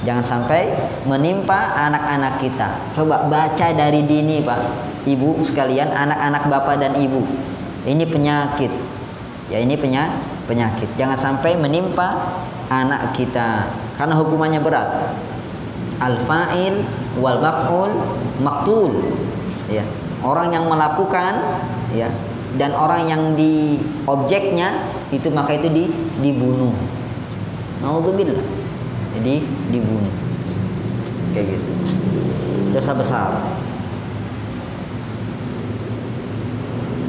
Jangan sampai menimpa anak-anak kita. Coba baca dari dini Pak, Ibu sekalian, anak-anak Bapak dan Ibu. Ini penyakit. Ya, ini penyakit. Jangan sampai menimpa anak kita karena hukumannya berat. Al-fa'il wal maf'ul maqtul. Ya, orang yang melakukan, ya, dan orang yang di objeknya itu, maka itu dibunuh. Naudzubillah. Jadi dibunuh. Kayak gitu. Dosa besar.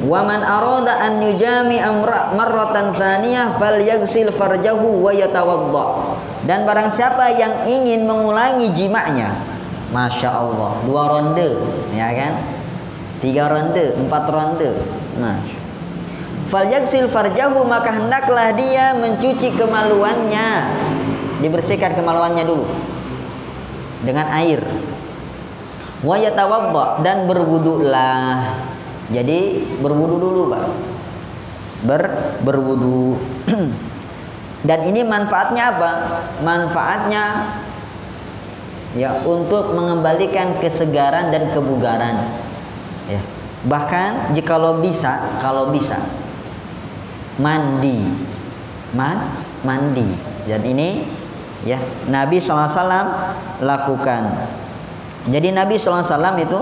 Wa man arada an yujami amra marratan tsaniyah falyaghsil farjahu wa yatawadda. Dan barang siapa yang ingin mengulangi jima'nya, Masya Allah, 2 ronde, ya kan? 3 ronde, 4 ronde. Falyaghsil farjahu, maka hendaklah dia mencuci kemaluannya. Dibersihkan kemaluannya dulu dengan air. Wa yatawadda, dan berwudulah. Jadi berwudu dulu Pak. Berwudu. Dan ini manfaatnya apa? Manfaatnya ya untuk mengembalikan kesegaran dan kebugaran. Ya. Bahkan jikalau bisa, kalau bisa mandi. Mandi. Dan ini ya Nabi SAW lakukan. Jadi Nabi SAW itu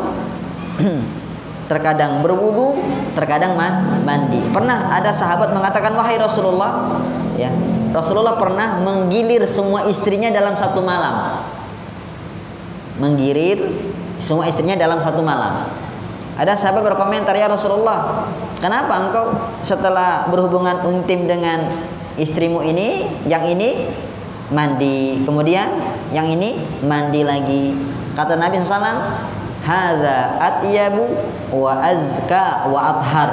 terkadang berwudu, terkadang mandi. Pernah ada sahabat mengatakan, wahai Rasulullah, ya, Rasulullah pernah menggilir semua istrinya dalam satu malam. Menggilir semua istrinya dalam satu malam. Ada sahabat berkomentar, ya Rasulullah, kenapa engkau setelah berhubungan intim dengan istrimu ini, yang ini mandi, kemudian yang ini mandi lagi. Kata Nabi SAW, hadza atyabu wa azka wa athhar.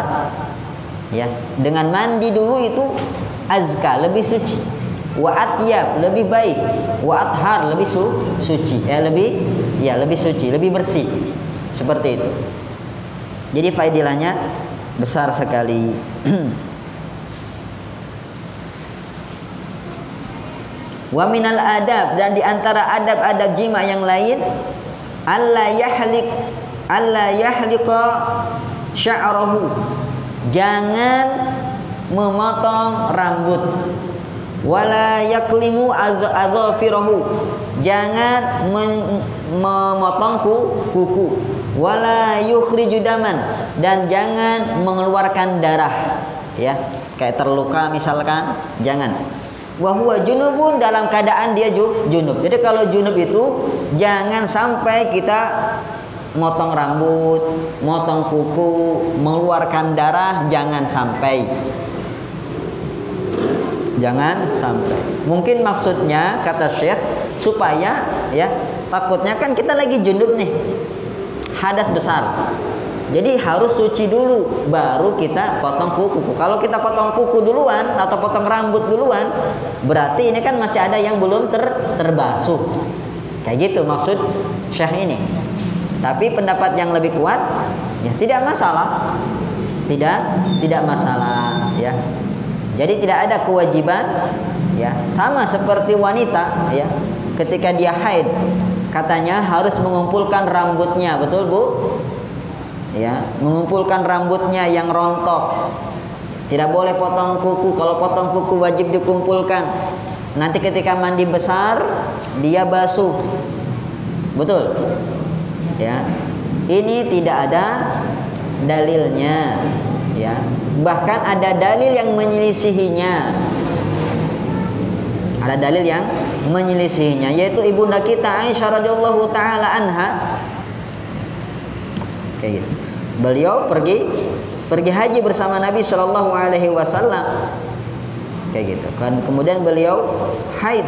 Ya, dengan mandi dulu itu azka, lebih suci, wa atyab, lebih baik, wa athhar, lebih suci, lebih suci, lebih bersih. Seperti itu. Jadi faedahnya besar sekali. Wa minal adab, dan di antara adab-adab jima yang lain, alla yahliqa sya'rahu, jangan memotong rambut, wala yaklimu azafirahu, jangan memotong kuku, wala yukhriju daman, dan jangan mengeluarkan darah, ya, kayak terluka misalkan, jangan. Wa huwa junubun, dalam keadaan dia junub. Jadi kalau junub itu jangan sampai kita motong rambut, motong kuku, mengeluarkan darah, jangan sampai. Jangan sampai. Mungkin maksudnya kata Syekh supaya, ya, takutnya kan kita lagi junub nih, hadas besar. Jadi harus suci dulu baru kita potong kuku. Kalau kita potong kuku duluan atau potong rambut duluan, berarti ini kan masih ada yang belum terbasuh. Kayak gitu maksud Syekh ini. Tapi pendapat yang lebih kuat, ya tidak masalah. Tidak masalah, ya. Jadi tidak ada kewajiban, ya. Sama seperti wanita, ya. Ketika dia haid, katanya harus mengumpulkan rambutnya, betul Bu? Ya, mengumpulkan rambutnya yang rontok. Tidak boleh potong kuku. Kalau potong kuku wajib dikumpulkan. Nanti ketika mandi besar dia basuh. Betul? Ya. Ini tidak ada dalilnya, ya. Bahkan ada dalil yang menyelisihinya. Ada dalil yang menyelisihinya, yaitu ibunda kita Aisyah radhiyallahu taala anha. Kayak gitu. Beliau pergi haji bersama Nabi Shallallahu Alaihi Wasallam, kayak gitu kan. Kemudian beliau haid,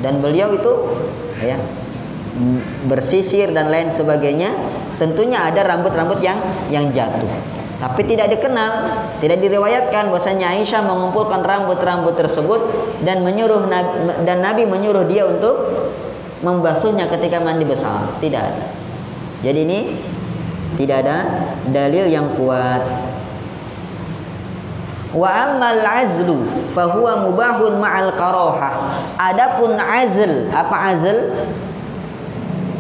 dan beliau itu, ya, bersisir dan lain sebagainya. Tentunya ada rambut-rambut yang jatuh, tapi tidak dikenal, tidak diriwayatkan bahwasanya Aisyah mengumpulkan rambut-rambut tersebut dan Nabi menyuruh dia untuk membasuhnya ketika mandi besar. Tidak ada. Jadi ini tidak ada dalil yang kuat. Wa ammal azlu fahuwa mubahun ma'al karahah. Adapun azl, apa azl?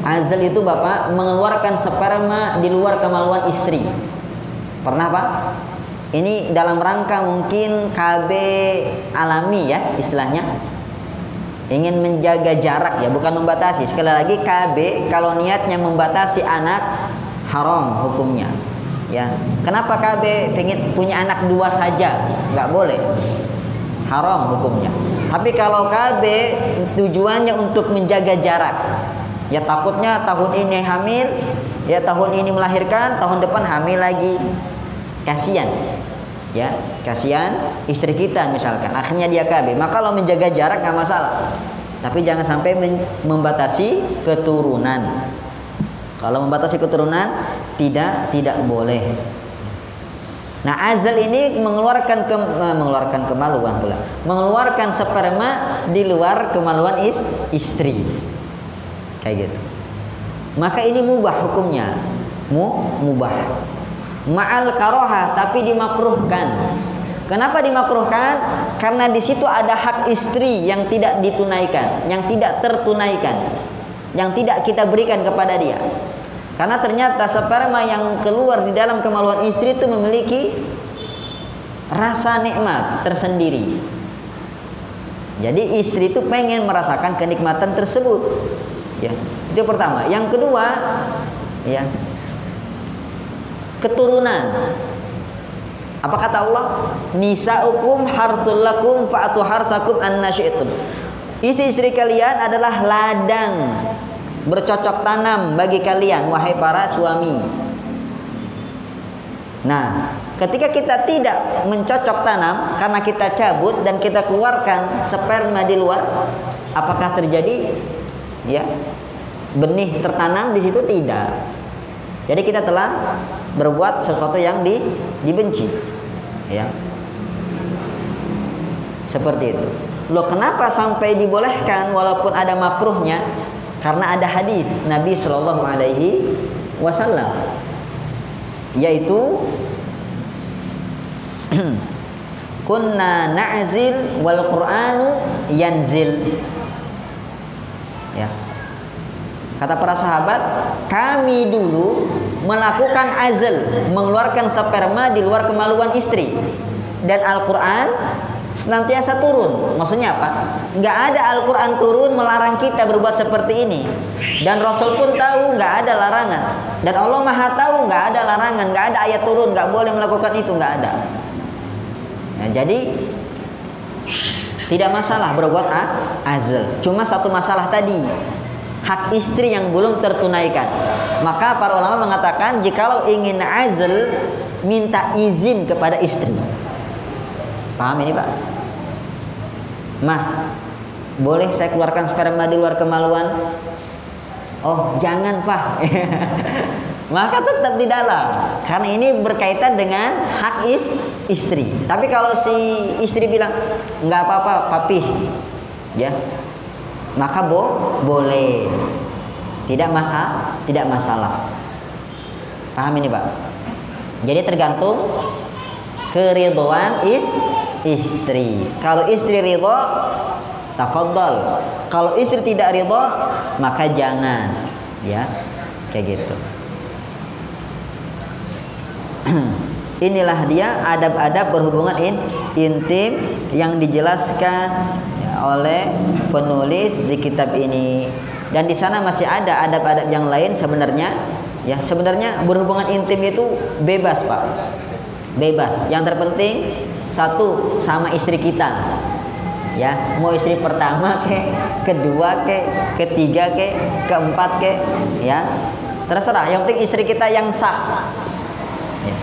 Azl itu Bapak mengeluarkan sperma di luar kemaluan istri. Pernah Pak? Ini dalam rangka mungkin KB alami, ya, istilahnya. Ingin menjaga jarak, ya, bukan membatasi. Sekali lagi KB kalau niatnya membatasi anak, haram hukumnya, ya. Kenapa KB pengen punya anak 2 saja? Nggak boleh, haram hukumnya. Tapi kalau KB tujuannya untuk menjaga jarak, ya, takutnya tahun ini hamil, ya, tahun ini melahirkan, tahun depan hamil lagi, kasihan, ya, kasihan istri kita misalkan, akhirnya dia KB. Maka kalau menjaga jarak nggak masalah, tapi jangan sampai membatasi keturunan. Kalau membatasi keturunan tidak boleh. Nah, azal ini mengeluarkan kemaluan pula, mengeluarkan sperma di luar kemaluan istri, kayak gitu. Maka ini mubah hukumnya, mubah. Ma'al karohah, tapi dimakruhkan. Kenapa dimakruhkan? Karena di situ ada hak istri yang tidak ditunaikan, yang tidak tertunaikan, yang tidak kita berikan kepada dia. Karena ternyata sperma yang keluar di dalam kemaluan istri itu memiliki rasa nikmat tersendiri. Jadi istri itu pengen merasakan kenikmatan tersebut, ya. Itu pertama. Yang kedua, ya, keturunan. Apa kata Allah? Nisa'ukum harthul lakum fa'atu harthakum anna syi'tum. Istri-istri kalian adalah ladang bercocok tanam bagi kalian, wahai para suami. Nah, ketika kita tidak mencocok tanam karena kita cabut dan kita keluarkan sperma di luar, apakah terjadi ya benih tertanam di situ? Tidak. Jadi kita telah berbuat sesuatu yang dibenci, ya. Seperti itu. Loh, kenapa sampai dibolehkan walaupun ada makruhnya? Karena ada hadis Nabi Shallallahu Alaihi Wasallam, yaitu kunna na'zil wal Qur'anu yanzil. Ya. Kata para sahabat, kami dulu melakukan azl, mengeluarkan sperma di luar kemaluan istri, dan Al-Quran senantiasa turun. Maksudnya apa? Nggak ada Al-Quran turun melarang kita berbuat seperti ini, dan Rasul pun tahu nggak ada larangan, dan Allah Maha tahu nggak ada larangan, nggak ada ayat turun nggak boleh melakukan itu, nggak ada. Nah, jadi tidak masalah berbuat azl. Cuma satu masalah tadi, hak istri yang belum tertunaikan. Maka para ulama mengatakan jikalau ingin azl, minta izin kepada istri. Paham ini, Pak? Mah, boleh saya keluarkan sperma di luar kemaluan? Oh, jangan, Pak. Maka tetap tidaklah, karena ini berkaitan dengan hak istri. Tapi kalau si istri bilang nggak apa-apa, papi, ya, maka boleh, tidak masalah. Paham ini, Pak? Jadi tergantung keridhaan istri. Kalau istri ridha, tafadhal. Kalau istri tidak ridha, maka jangan, ya, kayak gitu. Inilah dia adab-adab berhubungan intim yang dijelaskan oleh penulis di kitab ini. Dan di sana masih ada adab-adab yang lain sebenarnya. Ya, sebenarnya berhubungan intim itu bebas, Pak. Bebas. Yang terpenting satu, sama istri kita. Ya, mau istri pertama ke, kedua ke, ketiga ke, keempat ke, ya. Terserah, yang penting istri kita yang sah. Ya.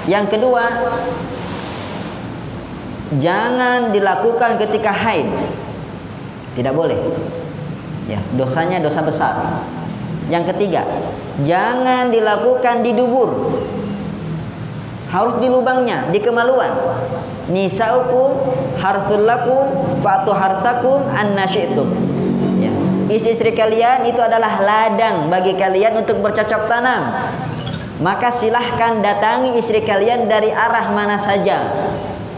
Yang kedua, jangan dilakukan ketika haid. Tidak boleh. Ya, dosanya dosa besar. Yang ketiga, jangan dilakukan di dubur. Harus di lubangnya, di kemaluan. Nisaukum harsul lakum fa'tu harsakum anna syi'tum. Ya. Istri-istri kalian itu adalah ladang bagi kalian untuk bercocok tanam. Maka silahkan datangi istri kalian dari arah mana saja.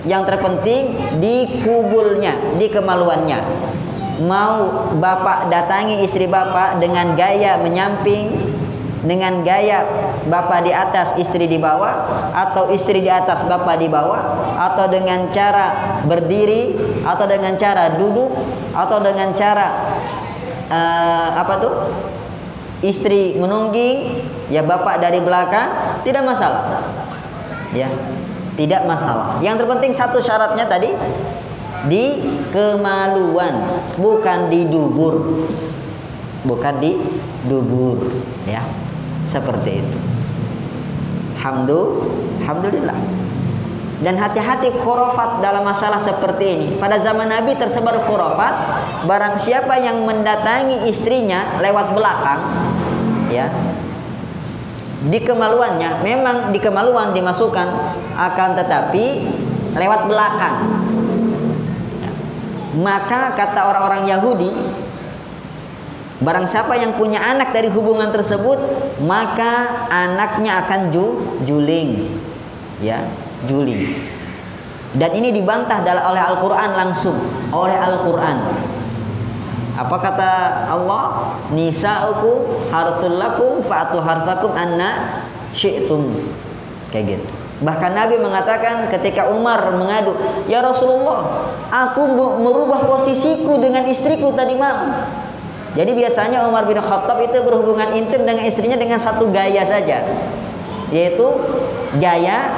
Yang terpenting di kubulnya, di kemaluannya. Mau bapak datangi istri bapak dengan gaya menyamping, dengan gaya bapak di atas istri di bawah, atau istri di atas bapak di bawah, atau dengan cara berdiri, atau dengan cara duduk, atau dengan cara istri menungging, ya bapak dari belakang, tidak masalah. Ya, tidak masalah. Yang terpenting satu syaratnya tadi, di kemaluan, bukan di dubur. Bukan di dubur, ya. Seperti itu. Alhamdulillah. Dan hati-hati khurafat dalam masalah seperti ini. Pada zaman Nabi tersebar khurafat. Barang siapa yang mendatangi istrinya lewat belakang, ya, di kemaluannya, memang di kemaluan dimasukkan, akan tetapi lewat belakang. Ya. Maka kata orang-orang Yahudi, barang siapa yang punya anak dari hubungan tersebut, maka anaknya akan juling, ya, juling. Dan ini dibantah oleh Al-Quran langsung, oleh Al-Quran. Apa kata Allah? Nisa'ukum harsul lakum fa'tu harsakum anna syi'tum. Kayak gitu. Bahkan Nabi mengatakan ketika Umar mengadu, ya Rasulullah, aku merubah posisiku dengan istriku tadi malam. Jadi biasanya Umar bin Khattab itu berhubungan intim dengan istrinya dengan satu gaya saja, yaitu gaya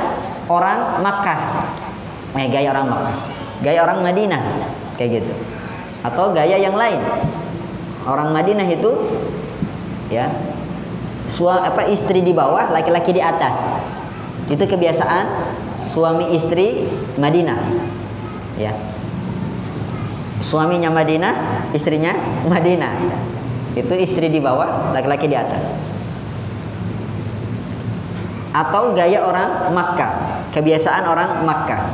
orang Makkah, gaya orang Makkah, gaya orang Madinah, kayak gitu, atau gaya yang lain. Orang Madinah itu, ya, istri di bawah, laki-laki di atas, Itu kebiasaan suami istri Madinah. Ya. Suaminya Madinah, istrinya Madinah. Itu istri di bawah, laki-laki di atas. Atau gaya orang Makkah, kebiasaan orang Makkah,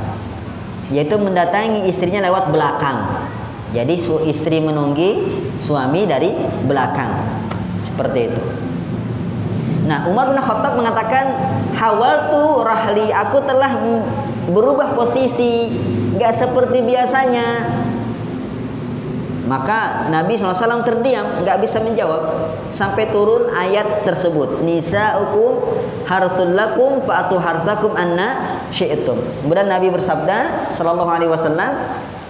yaitu mendatangi istrinya lewat belakang. Jadi istri menunggu suami dari belakang, seperti itu. Nah, Umar bin Khattab mengatakan, hawaltu rahli, aku telah berubah posisi, gak seperti biasanya. Maka Nabi SAW terdiam, nggak bisa menjawab sampai turun ayat tersebut. Nisa'ukum harsul lakum fa'atu harthakum anna syi'tum. Kemudian Nabi bersabda sallallahu alaihi wasallam,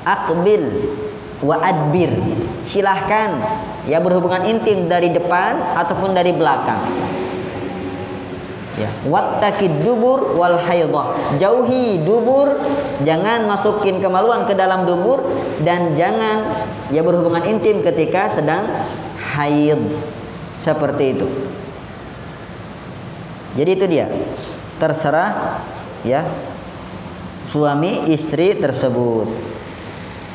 aqbil wa adbir. Silahkan ya berhubungan intim dari depan ataupun dari belakang. Ya, wattaqid dubur wal haidhah. Jauhi dubur, jangan masukin kemaluan ke dalam dubur, dan jangan ya berhubungan intim ketika sedang haid. Seperti itu. Jadi itu dia. Terserah ya suami istri tersebut.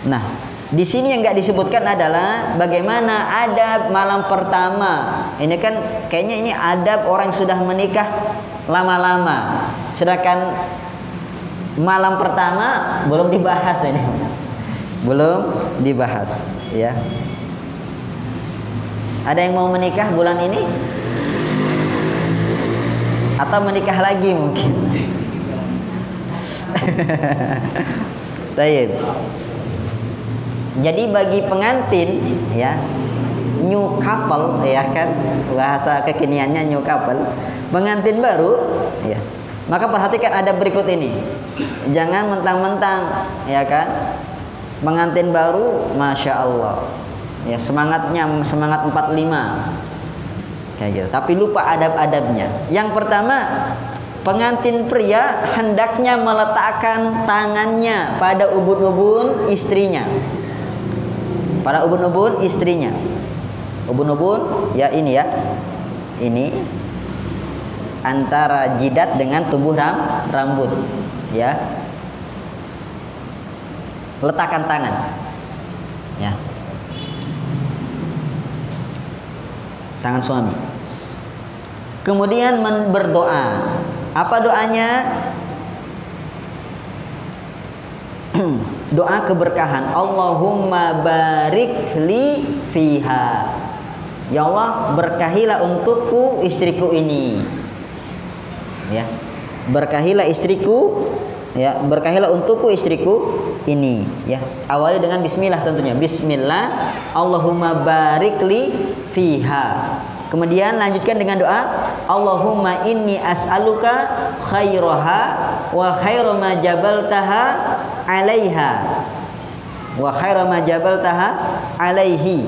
Nah, di sini yang nggak disebutkan adalah bagaimana adab malam pertama. Ini kan kayaknya ini adab orang sudah menikah lama-lama. Sedangkan malam pertama belum dibahas ini. Belum dibahas, ya. Ada yang mau menikah bulan ini? Atau menikah lagi mungkin? Baik. Jadi bagi pengantin ya, new couple ya kan, bahasa kekiniannya new couple, pengantin baru ya. Maka perhatikan ada berikut ini. Jangan mentang-mentang ya kan, pengantin baru Masya Allah ya, semangatnya semangat 45 kayak gitu, tapi lupa adab-adabnya. Yang pertama, pengantin pria hendaknya meletakkan tangannya pada ubun-ubun istrinya. Pada ubun-ubun istrinya. Ubun-ubun ya ini ya. Ini antara jidat dengan tubuh rambut ya. Letakkan tangan. Ya. Tangan suami. Kemudian berdoa. Apa doanya? Doa keberkahan. Allahumma barik li fiha. Ya Allah, berkahilah untukku istriku ini. Ya. Berkahilah istriku, ya, berkahilah untukku istriku ini, ya. Awali dengan bismillah tentunya. Bismillah, Allahumma barik li fiha. Kemudian lanjutkan dengan doa, Allahumma inni as'aluka khairaha wa khaira ma jabaltaha 'alaiha wa khaira ma jabaltaha 'alaihi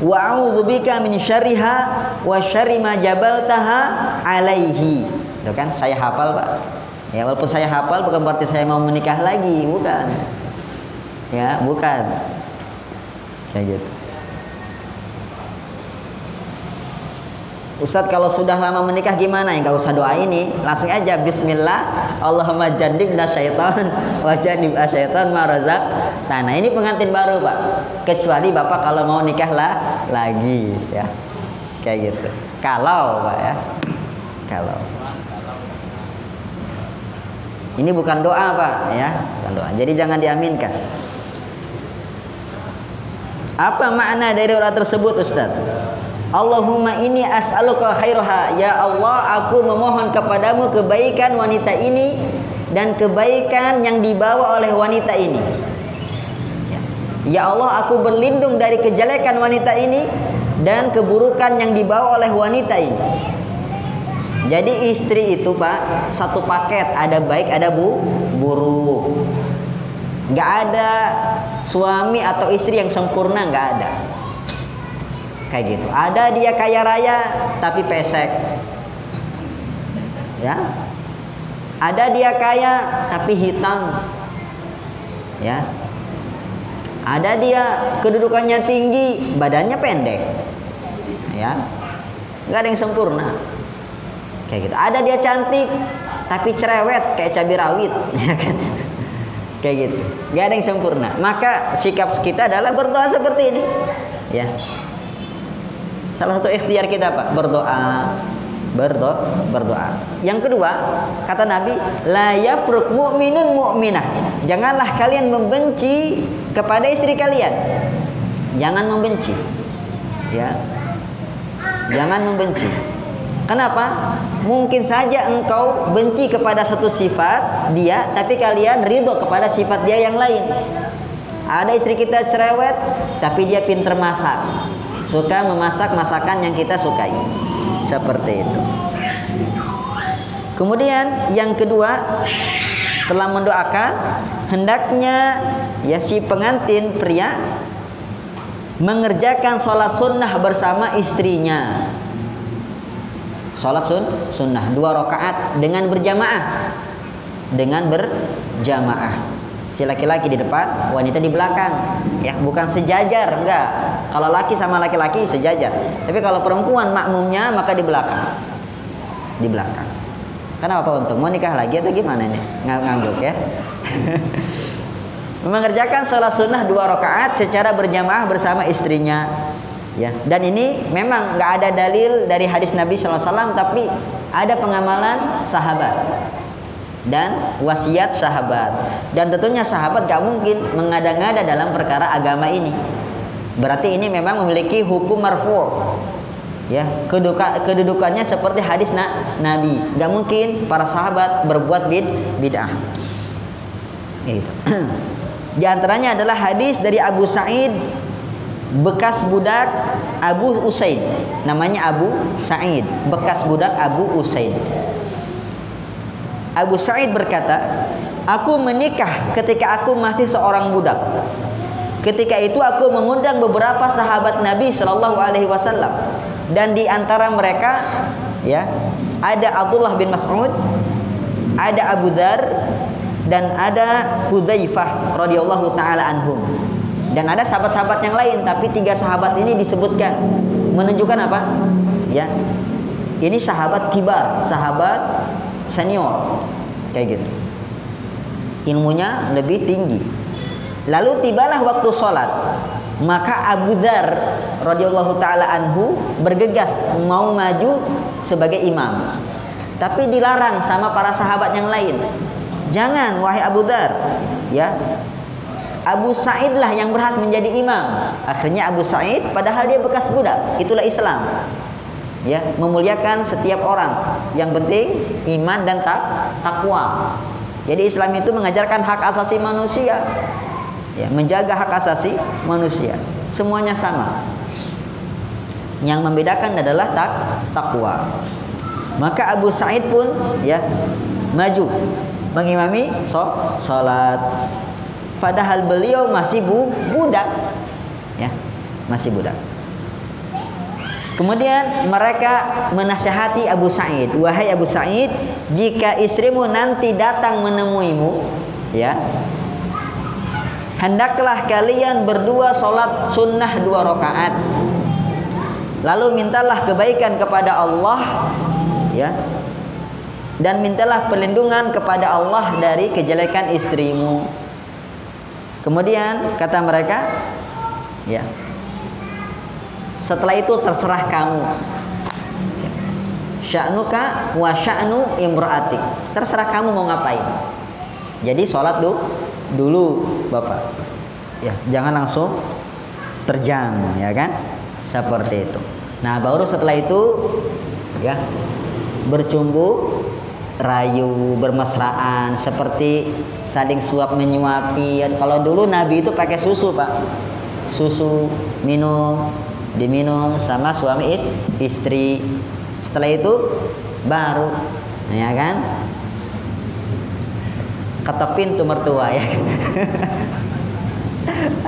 wa a'udzubika min syarriha wa syarri ma jabaltaha 'alaihi. Itu kan saya hafal, Pak. Ya, walaupun saya hafal bukan berarti saya mau menikah lagi, bukan. Ya, bukan. Kayak gitu. Ustadz, kalau sudah lama menikah gimana? Ya nggak usah doa ini, langsung aja Bismillah, Allahumma jannibna syaitan wa jannib asyaitan ma razaqtana. Nah, ini pengantin baru, Pak. Kecuali Bapak kalau mau nikah lagi, ya. Kayak gitu. Kalau, Pak ya. Kalau. Ini bukan doa, Pak, ya. Bukan doa. Jadi jangan diaminkan. Apa makna dari doa tersebut, Ustadz? Allahumma inni as'aluka khairaha. Ya Allah, aku memohon kepadamu kebaikan wanita ini dan kebaikan yang dibawa oleh wanita ini. Ya Allah, aku berlindung dari kejelekan wanita ini dan keburukan yang dibawa oleh wanita ini. Jadi istri itu, Pak, satu paket, ada baik ada buruk. Gak ada suami atau istri yang sempurna, gak ada. Kayak gitu. Ada dia kaya raya tapi pesek. Ya. Ada dia kaya tapi hitam. Ya. Ada dia kedudukannya tinggi, badannya pendek. Ya. Enggak ada yang sempurna. Kayak gitu. Ada dia cantik tapi cerewet kayak cabai rawit, ya kan? Kayak gitu. Gak ada yang sempurna. Maka sikap kita adalah berdoa seperti ini. Ya. Salah satu ikhtiar kita apa? Berdoa. Yang kedua, kata Nabi, la yafruq mu'minun mu'minah. Janganlah kalian membenci kepada istri kalian. Jangan membenci. Ya. Jangan membenci. Kenapa? Mungkin saja engkau benci kepada satu sifat dia, tapi kalian ridho kepada sifat dia yang lain. Ada istri kita cerewet, tapi dia pinter masak, suka memasak masakan yang kita sukai. Seperti itu. Kemudian yang kedua, setelah mendoakan, hendaknya ya si pengantin pria mengerjakan sholat sunnah bersama istrinya. Sholat sunnah 2 rakaat dengan berjamaah. Si laki-laki di depan, wanita di belakang. Ya, bukan sejajar, enggak. Kalau laki sama laki-laki sejajar. Tapi kalau perempuan makmumnya maka di belakang. Di belakang. Kenapa untung? Mau nikah lagi atau gimana nih? Ngangguk ya. Mengerjakan sholat sunnah 2 rakaat secara berjamaah bersama istrinya. Ya, dan ini memang nggak ada dalil dari hadis Nabi SAW, tapi ada pengamalan sahabat dan wasiat sahabat. Dan tentunya sahabat gak mungkin mengada-ngada dalam perkara agama ini. Berarti ini memang memiliki hukum marfu'. Ya, kedudukannya seperti hadis Nabi. Gak mungkin para sahabat berbuat bid'ah. Gitu. Di antaranya adalah hadis dari Abu Sa'id, bekas budak Abu Usaid, namanya Abu Sa'id, bekas budak Abu Usaid. Abu Sa'id berkata, aku menikah ketika aku masih seorang budak. Ketika itu aku mengundang beberapa sahabat Nabi Shallallahu Alaihi Wasallam, dan di antara mereka ya ada Abdullah bin Mas'ud, ada Abu Dzar, dan ada Hudzaifah radhiyallahu taala anhum. Dan ada sahabat-sahabat yang lain, tapi 3 sahabat ini disebutkan menunjukkan apa? Ya, ini sahabat kibar, sahabat senior, kayak gitu. Ilmunya lebih tinggi. Lalu tibalah waktu sholat, maka Abu Dzar radhiyallahu taala anhu bergegas mau maju sebagai imam, tapi dilarang sama para sahabat yang lain. Jangan wahai Abu Dzar, ya. Abu Sa'id lah yang berhak menjadi imam. Akhirnya Abu Sa'id, padahal dia bekas budak, itulah Islam. Ya, memuliakan setiap orang. Yang penting iman dan takwa. Jadi Islam itu mengajarkan hak asasi manusia. Ya, menjaga hak asasi manusia. Semuanya sama. Yang membedakan adalah takwa. Maka Abu Sa'id pun ya maju mengimami sholat. Padahal beliau masih budak, ya, masih budak. Kemudian mereka menasihati Abu Sa'id, wahai Abu Sa'id, jika istrimu nanti datang menemuimu, ya, hendaklah kalian berdua sholat sunnah 2 rakaat. Lalu mintalah kebaikan kepada Allah, ya, dan mintalah perlindungan kepada Allah dari kejelekan istrimu. Kemudian kata mereka, ya, setelah itu terserah kamu. Sya'nuka wa sya'nu imra'atik. Terserah kamu mau ngapain. Jadi sholat dulu Bapak. Ya, jangan langsung terjang, ya kan? Seperti itu. Nah, baru setelah itu ya bercumbu, rayu, bermesraan, seperti saling suap menyuapi. Kalau dulu Nabi itu pakai susu, Pak. Susu diminum sama suami istri. Setelah itu baru, ya kan? Ketok pintu mertua, ya kan?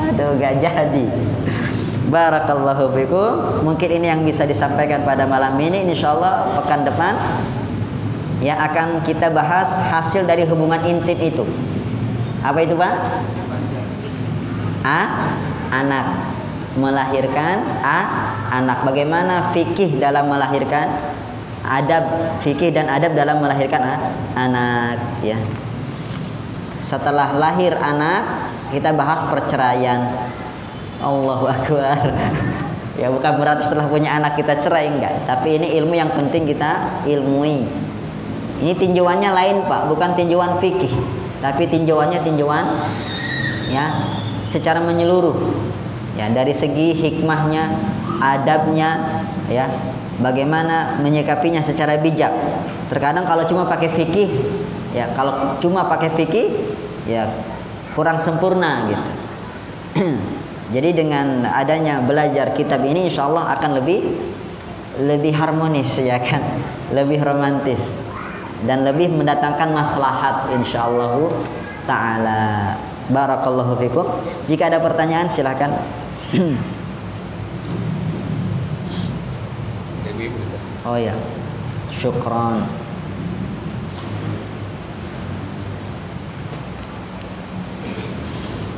Aduh, gak jadi. Barakallahu fikum. Mungkin ini yang bisa disampaikan pada malam ini. Insyaallah pekan depan ya akan kita bahas hasil dari hubungan intim itu. Apa itu, Pak? Anak. Melahirkan anak. Bagaimana fikih dalam melahirkan adab fikih dan adab dalam melahirkan anak, ya. Setelah lahir anak, kita bahas perceraian. Allahu Akbar. Ya, bukan berarti setelah punya anak kita cerai, enggak. Tapi ini ilmu yang penting kita ilmui. Ini tinjauannya lain, Pak, bukan tinjauan fikih, tapi tinjauannya tinjauan ya secara menyeluruh. Ya, dari segi hikmahnya, adabnya, ya, bagaimana menyikapinya secara bijak. Terkadang kalau cuma pakai fikih, ya, kalau cuma pakai fikih, ya kurang sempurna gitu. Jadi dengan adanya belajar kitab ini, insya Allah akan lebih harmonis, ya kan, lebih romantis dan lebih mendatangkan maslahat, insya Allah taala. Barakallahu fikum. Jika ada pertanyaan silakan. Oh ya, syukran.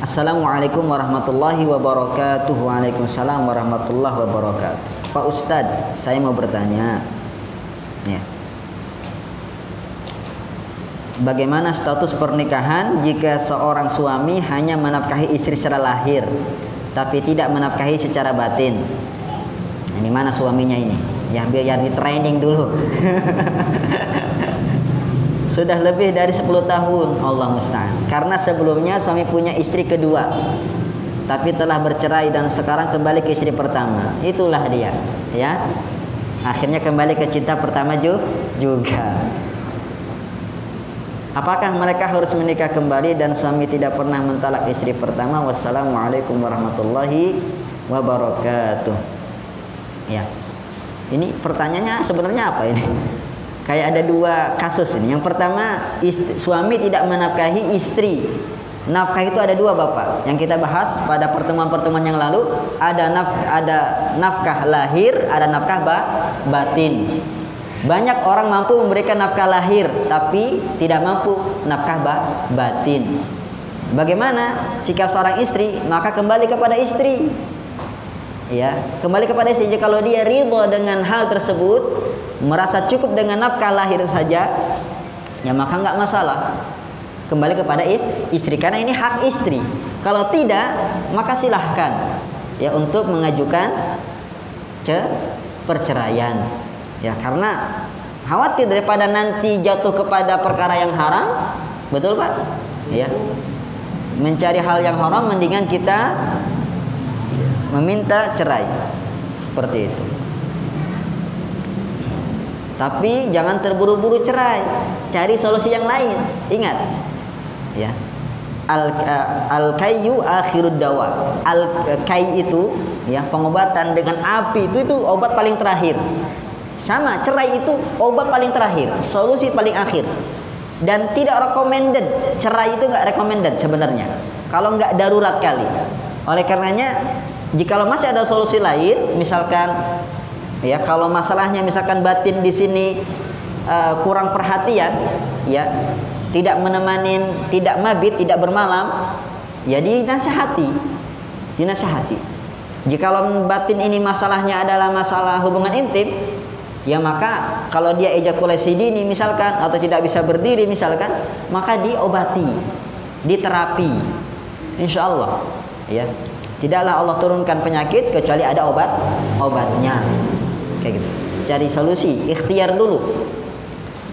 Assalamualaikum warahmatullahi wabarakatuh. Waalaikumsalam warahmatullahi wabarakatuh. Pak Ustadz, saya mau bertanya, ya, bagaimana status pernikahan jika seorang suami hanya menafkahi istri secara lahir, tapi tidak menafkahi secara batin? Ini mana suaminya ini? Ya, biar di training dulu. Sudah lebih dari 10 tahun, Allah musta'an. Karena sebelumnya suami punya istri kedua, tapi telah bercerai dan sekarang kembali ke istri pertama. Itulah dia, ya. Akhirnya kembali ke cinta pertama juga. Apakah mereka harus menikah kembali dan suami tidak pernah mentalak istri pertama? Wassalamualaikum warahmatullahi wabarakatuh. Ya. Ini pertanyaannya sebenarnya apa ini? Kayak ada dua kasus ini. Yang pertama, suami tidak menafkahi istri. Nafkah itu ada dua, Bapak. Yang kita bahas pada pertemuan-pertemuan yang lalu, ada nafkah lahir, ada nafkah batin. Banyak orang mampu memberikan nafkah lahir, tapi tidak mampu nafkah batin. Bagaimana sikap seorang istri? Maka kembali kepada istri. Ya, kembali kepada istri. Kalau dia ridho dengan hal tersebut, merasa cukup dengan nafkah lahir saja, ya maka nggak masalah. Kembali kepada istri, karena ini hak istri. Kalau tidak, maka silahkan ya untuk mengajukan perceraian. Ya, karena khawatir daripada nanti jatuh kepada perkara yang haram, betul Pak? Ya, mencari hal yang haram, mendingan kita meminta cerai, seperti itu. Tapi jangan terburu-buru cerai, cari solusi yang lain. Ingat, ya, al-kayyu akhirud dawa. Al-kay itu, ya, pengobatan dengan api itu obat paling terakhir. Sama, cerai itu obat paling terakhir, solusi paling akhir. Dan tidak recommended, cerai itu nggak recommended sebenarnya. Kalau nggak darurat kali. Oleh karenanya, jikalau masih ada solusi lain, misalkan, ya, kalau masalahnya misalkan batin di sini kurang perhatian, ya, tidak menemanin, tidak mabit, tidak bermalam, ya dinasihati. Jikalau batin ini masalahnya adalah masalah hubungan intim, ya maka kalau dia ejakulasi dini misalkan, atau tidak bisa berdiri misalkan, maka diobati, diterapi, insya Allah, ya. Tidaklah Allah turunkan penyakit kecuali ada obatnya. Kayak gitu. Cari solusi, ikhtiar dulu.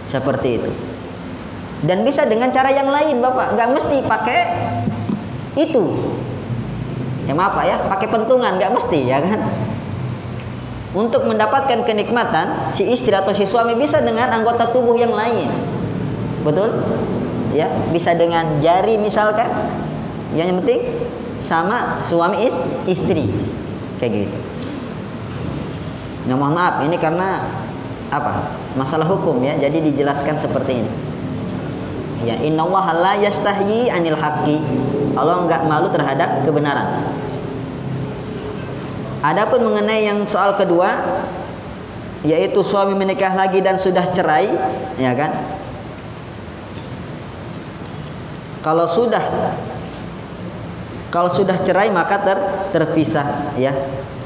Seperti itu. Dan bisa dengan cara yang lain, Bapak. Nggak mesti pakai itu. Ya maaf Pak ya, pakai pentungan nggak mesti, ya kan? Untuk mendapatkan kenikmatan, si istri atau si suami bisa dengan anggota tubuh yang lain. Betul? Ya, bisa dengan jari misalkan. Yang penting sama suami istri. Kayak gitu. Nah, mohon maaf, ini karena apa? Masalah hukum, ya. Jadi dijelaskan seperti ini. Ya, innallaha la yastahyi 'anil haqqi. Allah enggak malu terhadap kebenaran. Adapun mengenai yang soal kedua, yaitu suami menikah lagi dan sudah cerai, ya kan? Kalau sudah cerai maka terpisah, ya.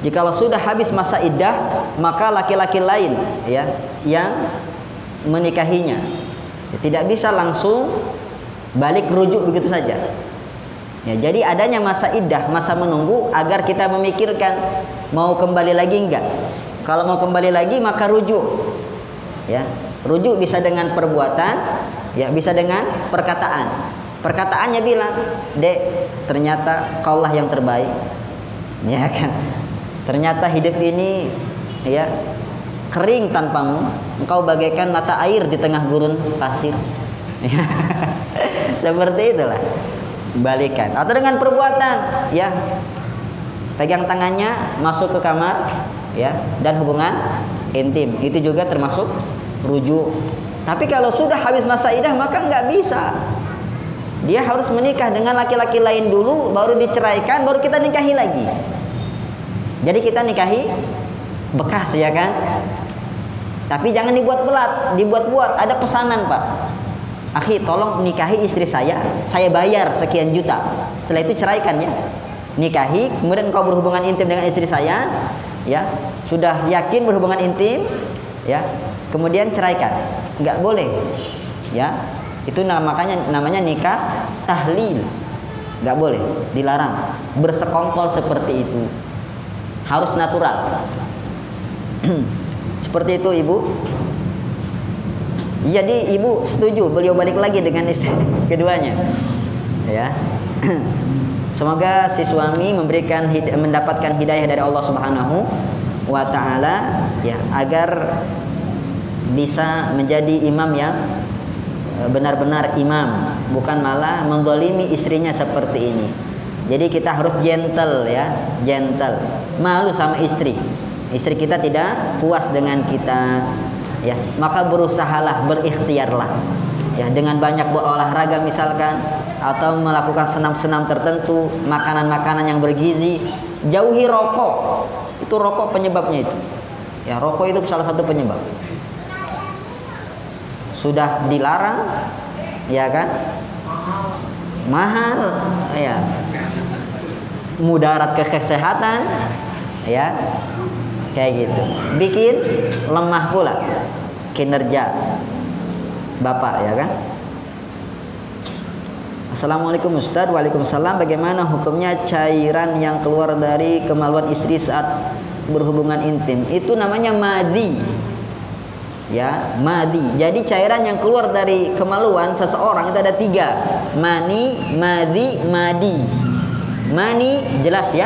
Jikalau sudah habis masa iddah, maka laki-laki lain ya yang menikahinya. Tidak bisa langsung balik rujuk begitu saja. Ya, jadi adanya masa iddah, masa menunggu agar kita memikirkan mau kembali lagi enggak. Kalau mau kembali lagi maka rujuk. Ya, rujuk bisa dengan perbuatan, ya bisa dengan perkataan. Perkataannya bilang, "Dek, ternyata kaulah yang terbaik." Ya kan? Ternyata hidup ini ya kering tanpamu. Engkau bagaikan mata air di tengah gurun pasir. Ya. Seperti itulah. Balikan. Atau dengan perbuatan, ya. Pegang tangannya, masuk ke kamar, ya, dan hubungan intim. Itu juga termasuk rujuk. Tapi kalau sudah habis masa iddah maka nggak bisa. Dia harus menikah dengan laki-laki lain dulu, baru diceraikan, baru kita nikahi lagi. Jadi kita nikahi bekas, ya kan? Tapi jangan dibuat belat, dibuat-buat. Ada pesanan, Pak. "Akhi, tolong nikahi istri saya bayar sekian juta. Setelah itu ceraikan ya." Nikahi, kemudian engkau berhubungan intim dengan istri saya, ya. Sudah yakin berhubungan intim, ya. Kemudian ceraikan. Enggak boleh. Ya. Itu namanya nikah tahlil. Enggak boleh, dilarang. Bersekongkol seperti itu. Harus natural. Seperti itu, Ibu. Jadi ibu setuju beliau balik lagi dengan istri keduanya, ya. Semoga si suami mendapatkan hidayah dari Allah Subhanahu wa Ta'ala, ya, agar bisa menjadi imam yang benar-benar imam, bukan malah menzalimi istrinya seperti ini. Jadi kita harus gentle, ya, gentle. Malu sama istri kita tidak puas dengan kita, ya, maka berusahalah, berikhtiarlah, ya, dengan banyak berolahraga misalkan, atau melakukan senam-senam tertentu, makanan-makanan yang bergizi. Jauhi rokok. Itu rokok penyebabnya itu. Ya, rokok itu salah satu penyebab. Sudah dilarang, ya kan? Mahal, ya. Mudarat ke kesehatan, ya. Kayak gitu. Bikin lemah pula kinerja bapak, ya kan? Assalamualaikum Ustaz. Waalaikumsalam. Bagaimana hukumnya cairan yang keluar dari kemaluan istri saat berhubungan intim? Itu namanya madhi. Ya, madhi. Jadi cairan yang keluar dari kemaluan seseorang itu ada 3. Mani, madhi, madi. Mani jelas ya,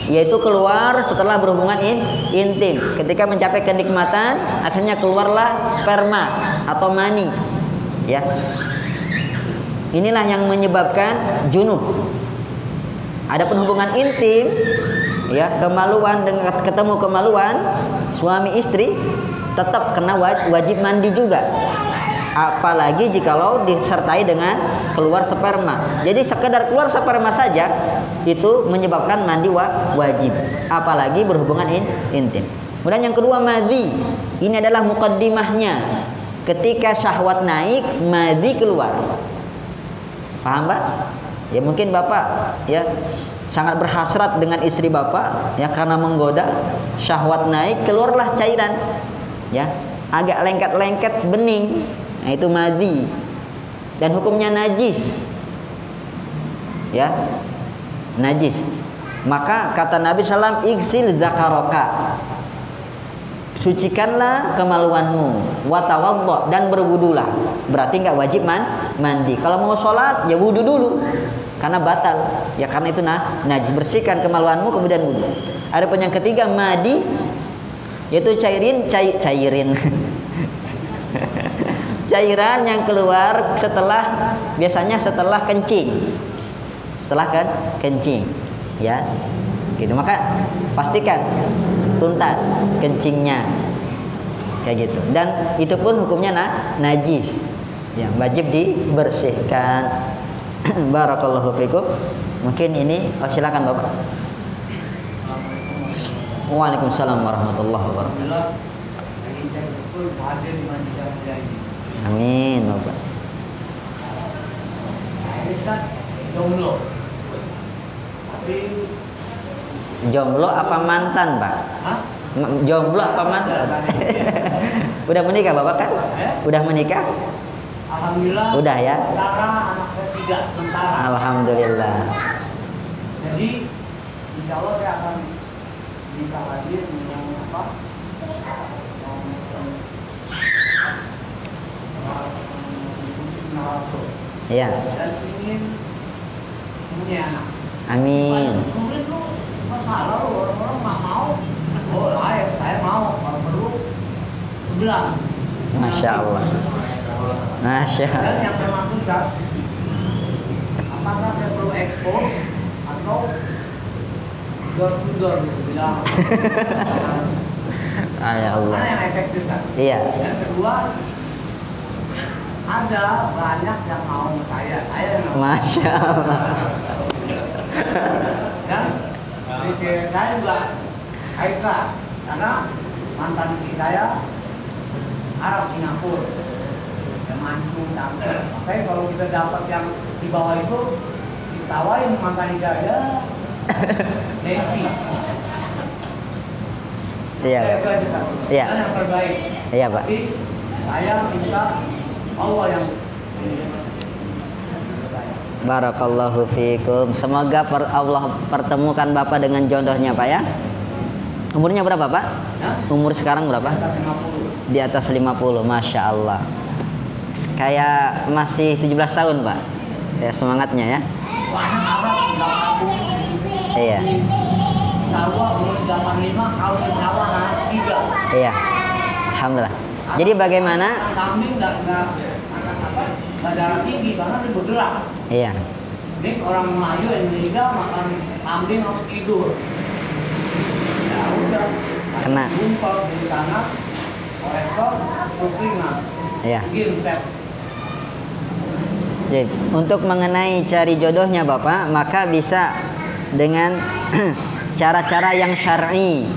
yaitu keluar setelah berhubungan intim. Ketika mencapai kenikmatan, akhirnya keluarlah sperma atau mani. Ya. Inilah yang menyebabkan junub. Adapun hubungan intim, ya, kemaluan dengan ketemu kemaluan suami istri, tetap kena wajib mandi juga. Apalagi jikalau disertai dengan keluar sperma. Jadi sekedar keluar sperma saja itu menyebabkan mandi wajib, apalagi berhubungan intim. Kemudian yang kedua madhi. Ini adalah muqaddimahnya. Ketika syahwat naik, madhi keluar. Paham, Pak? Ya, mungkin Bapak, ya, sangat berhasrat dengan istri Bapak, ya, karena menggoda, syahwat naik, keluarlah cairan, ya, agak lengket-lengket bening. Nah, itu madhi. Dan hukumnya najis. Ya. Najis. Maka kata Nabi SAW, "Igsil zakaroka." Sucikanlah kemaluanmu, watawaddo, dan berwudulah. Berarti nggak wajib mandi. Kalau mau sholat ya wudu dulu, karena batal. Ya karena itu najis. Bersihkan kemaluanmu kemudian wudu. Adapun yang ketiga madi, yaitu cairan cairan yang keluar biasanya setelah kencing. Setelah kencing, ya. Gitu. Maka pastikan tuntas kencingnya. Kayak gitu. Dan itu pun hukumnya najis. Yang wajib dibersihkan. Barakallahu fikum. Mungkin ini silakan Bapak. Waalaikumsalam warahmatullahi wabarakatuh. Amin, Bapak. Jomblo apa mantan, Pak? Jomblo apa mantan? Udah menikah Bapak kan? Udah menikah? Alhamdulillah. Udah ya? Sementara anak saya 3 sementara. Alhamdulillah. Jadi insya Allah saya akan nikah lagi dengan apa? Iya. Dan ingin punya anak. Amin. Kemudian lu masalah lu orang-orang nggak mau. Oh lain, saya mau. Kalau perlu 11. Masya Allah. Masya Dan Allah. yang saya maksudkan, apakah saya perlu expose atau door to door gitu bilang. Ya Allah. Mana yang efektif kan? Iya. Yang kedua, ada banyak yang mau sama saya yang mau. Masya Allah. Dan istri saya juga high class karena mantan istri saya Arab Singapura yang mancung cantik. Makanya kalau kita dapat yang di bawah itu ditawarin mantan istri saya Nancy. Iya. Iya. Dan yang terbaik. Iya Pak. Tapi saya minta Allah yang Barakallahu fiikum. Semoga Allah pertemukan Bapak dengan jodohnya Pak ya. Umurnya berapa Pak? Umur sekarang berapa? Di atas 50. Masya Allah. Kayak masih 17 tahun Pak. Ya semangatnya ya. banyak Arab nggak mampu. Iya. Sarwa umur 85 kalau Jawa anak 3. Iya. Alhamdulillah. Jadi bagaimana? Kambing nggak darah tinggi karena dia bergerak. Iya. Ini orang Melayu Indonesia makan kambing harus tidur. Ya udah. Kena. Gumpal di kanan, kolesterol, kupingan. Iya. Ginseng. Jadi, untuk mengenai cari jodohnya Bapak, maka bisa dengan cara-cara yang syar'i.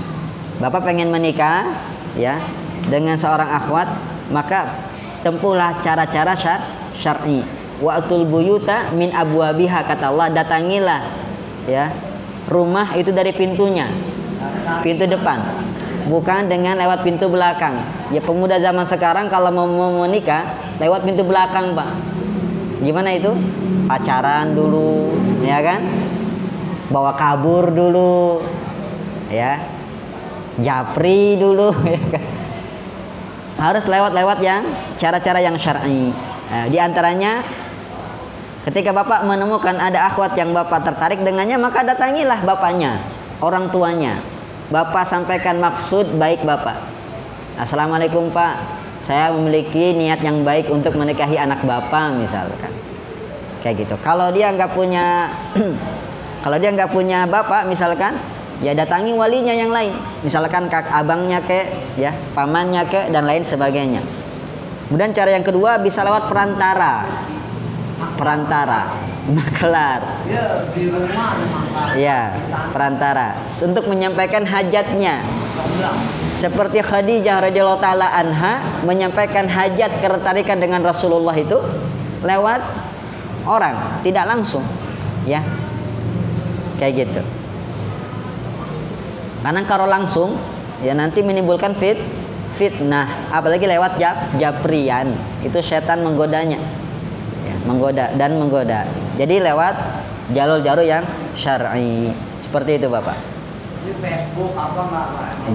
Bapak pengen menikah ya dengan seorang akhwat, maka tempuhlah cara-cara syar'i. Wa'tul buyuta min abwabiha, kata Allah, datangilah ya rumah itu dari pintunya. Pintu depan. Bukan dengan lewat pintu belakang. Ya pemuda zaman sekarang kalau mau menikah lewat pintu belakang, Pak. Gimana itu? Pacaran dulu, ya kan? Bawa kabur dulu, ya. Japri dulu, ya kan? Harus lewat-lewat yang cara-cara yang syar'i. Nah, di antaranya ketika Bapak menemukan ada akhwat yang Bapak tertarik dengannya, maka datangilah bapaknya, orang tuanya. Bapak sampaikan maksud baik Bapak. Assalamualaikum Pak, saya memiliki niat yang baik untuk menikahi anak Bapak misalkan. Kayak gitu. Kalau dia nggak punya kalau dia nggak punya bapak misalkan, ya datangi walinya yang lain. Misalkan abangnya ke, ya, pamannya ke, dan lain sebagainya. Kemudian cara yang kedua bisa lewat perantara. Maklar. Ya, perantara untuk menyampaikan hajatnya. Seperti Khadijah radhiyallahu taala anha menyampaikan hajat ketertarikan dengan Rasulullah itu lewat orang, tidak langsung, ya. Kayak gitu. Karena kalau langsung ya nanti menimbulkan fitnah, apalagi lewat japrian. Itu setan menggodanya. Ya, menggoda. Jadi lewat jalur-jalur yang syar'i. Seperti itu, Bapak. Di Facebook apa enggak?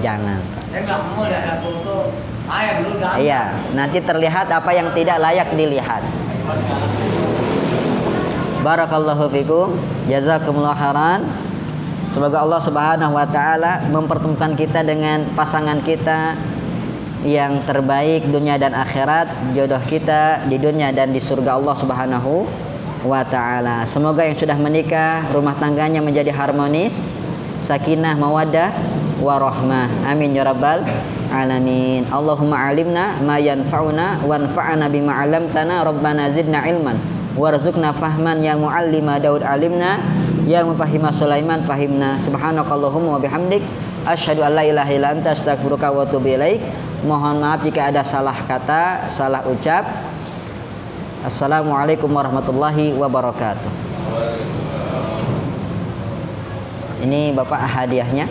Jangan. Saya enggak mau ada foto saya dulu dah. Iya, nanti terlihat apa yang tidak layak dilihat. Barakallahu fikum, jazakumullah khairan. Semoga Allah Subhanahu wa taala mempertemukan kita dengan pasangan kita yang terbaik dunia dan akhirat, jodoh kita di dunia dan di surga Allah Subhanahu wa taala. Semoga yang sudah menikah rumah tangganya menjadi harmonis, sakinah, mawaddah, warahmah. Amin ya rabbal alamin. Allahumma alimna ma yanfa'una wanfa'na bima 'allamtana, rabbana zidna ilman warzuqna fahman ya muallima Daud alimna ya mufahhima Sulaiman fahimna. Subhanakallahumma wa bihamdik asyhadu an la ilaha illa anta astaghfiruka wa atubu ilaik. Mohon maaf jika ada salah kata, salah ucap. Assalamualaikum warahmatullahi wabarakatuh. Ini Bapak hadiahnya.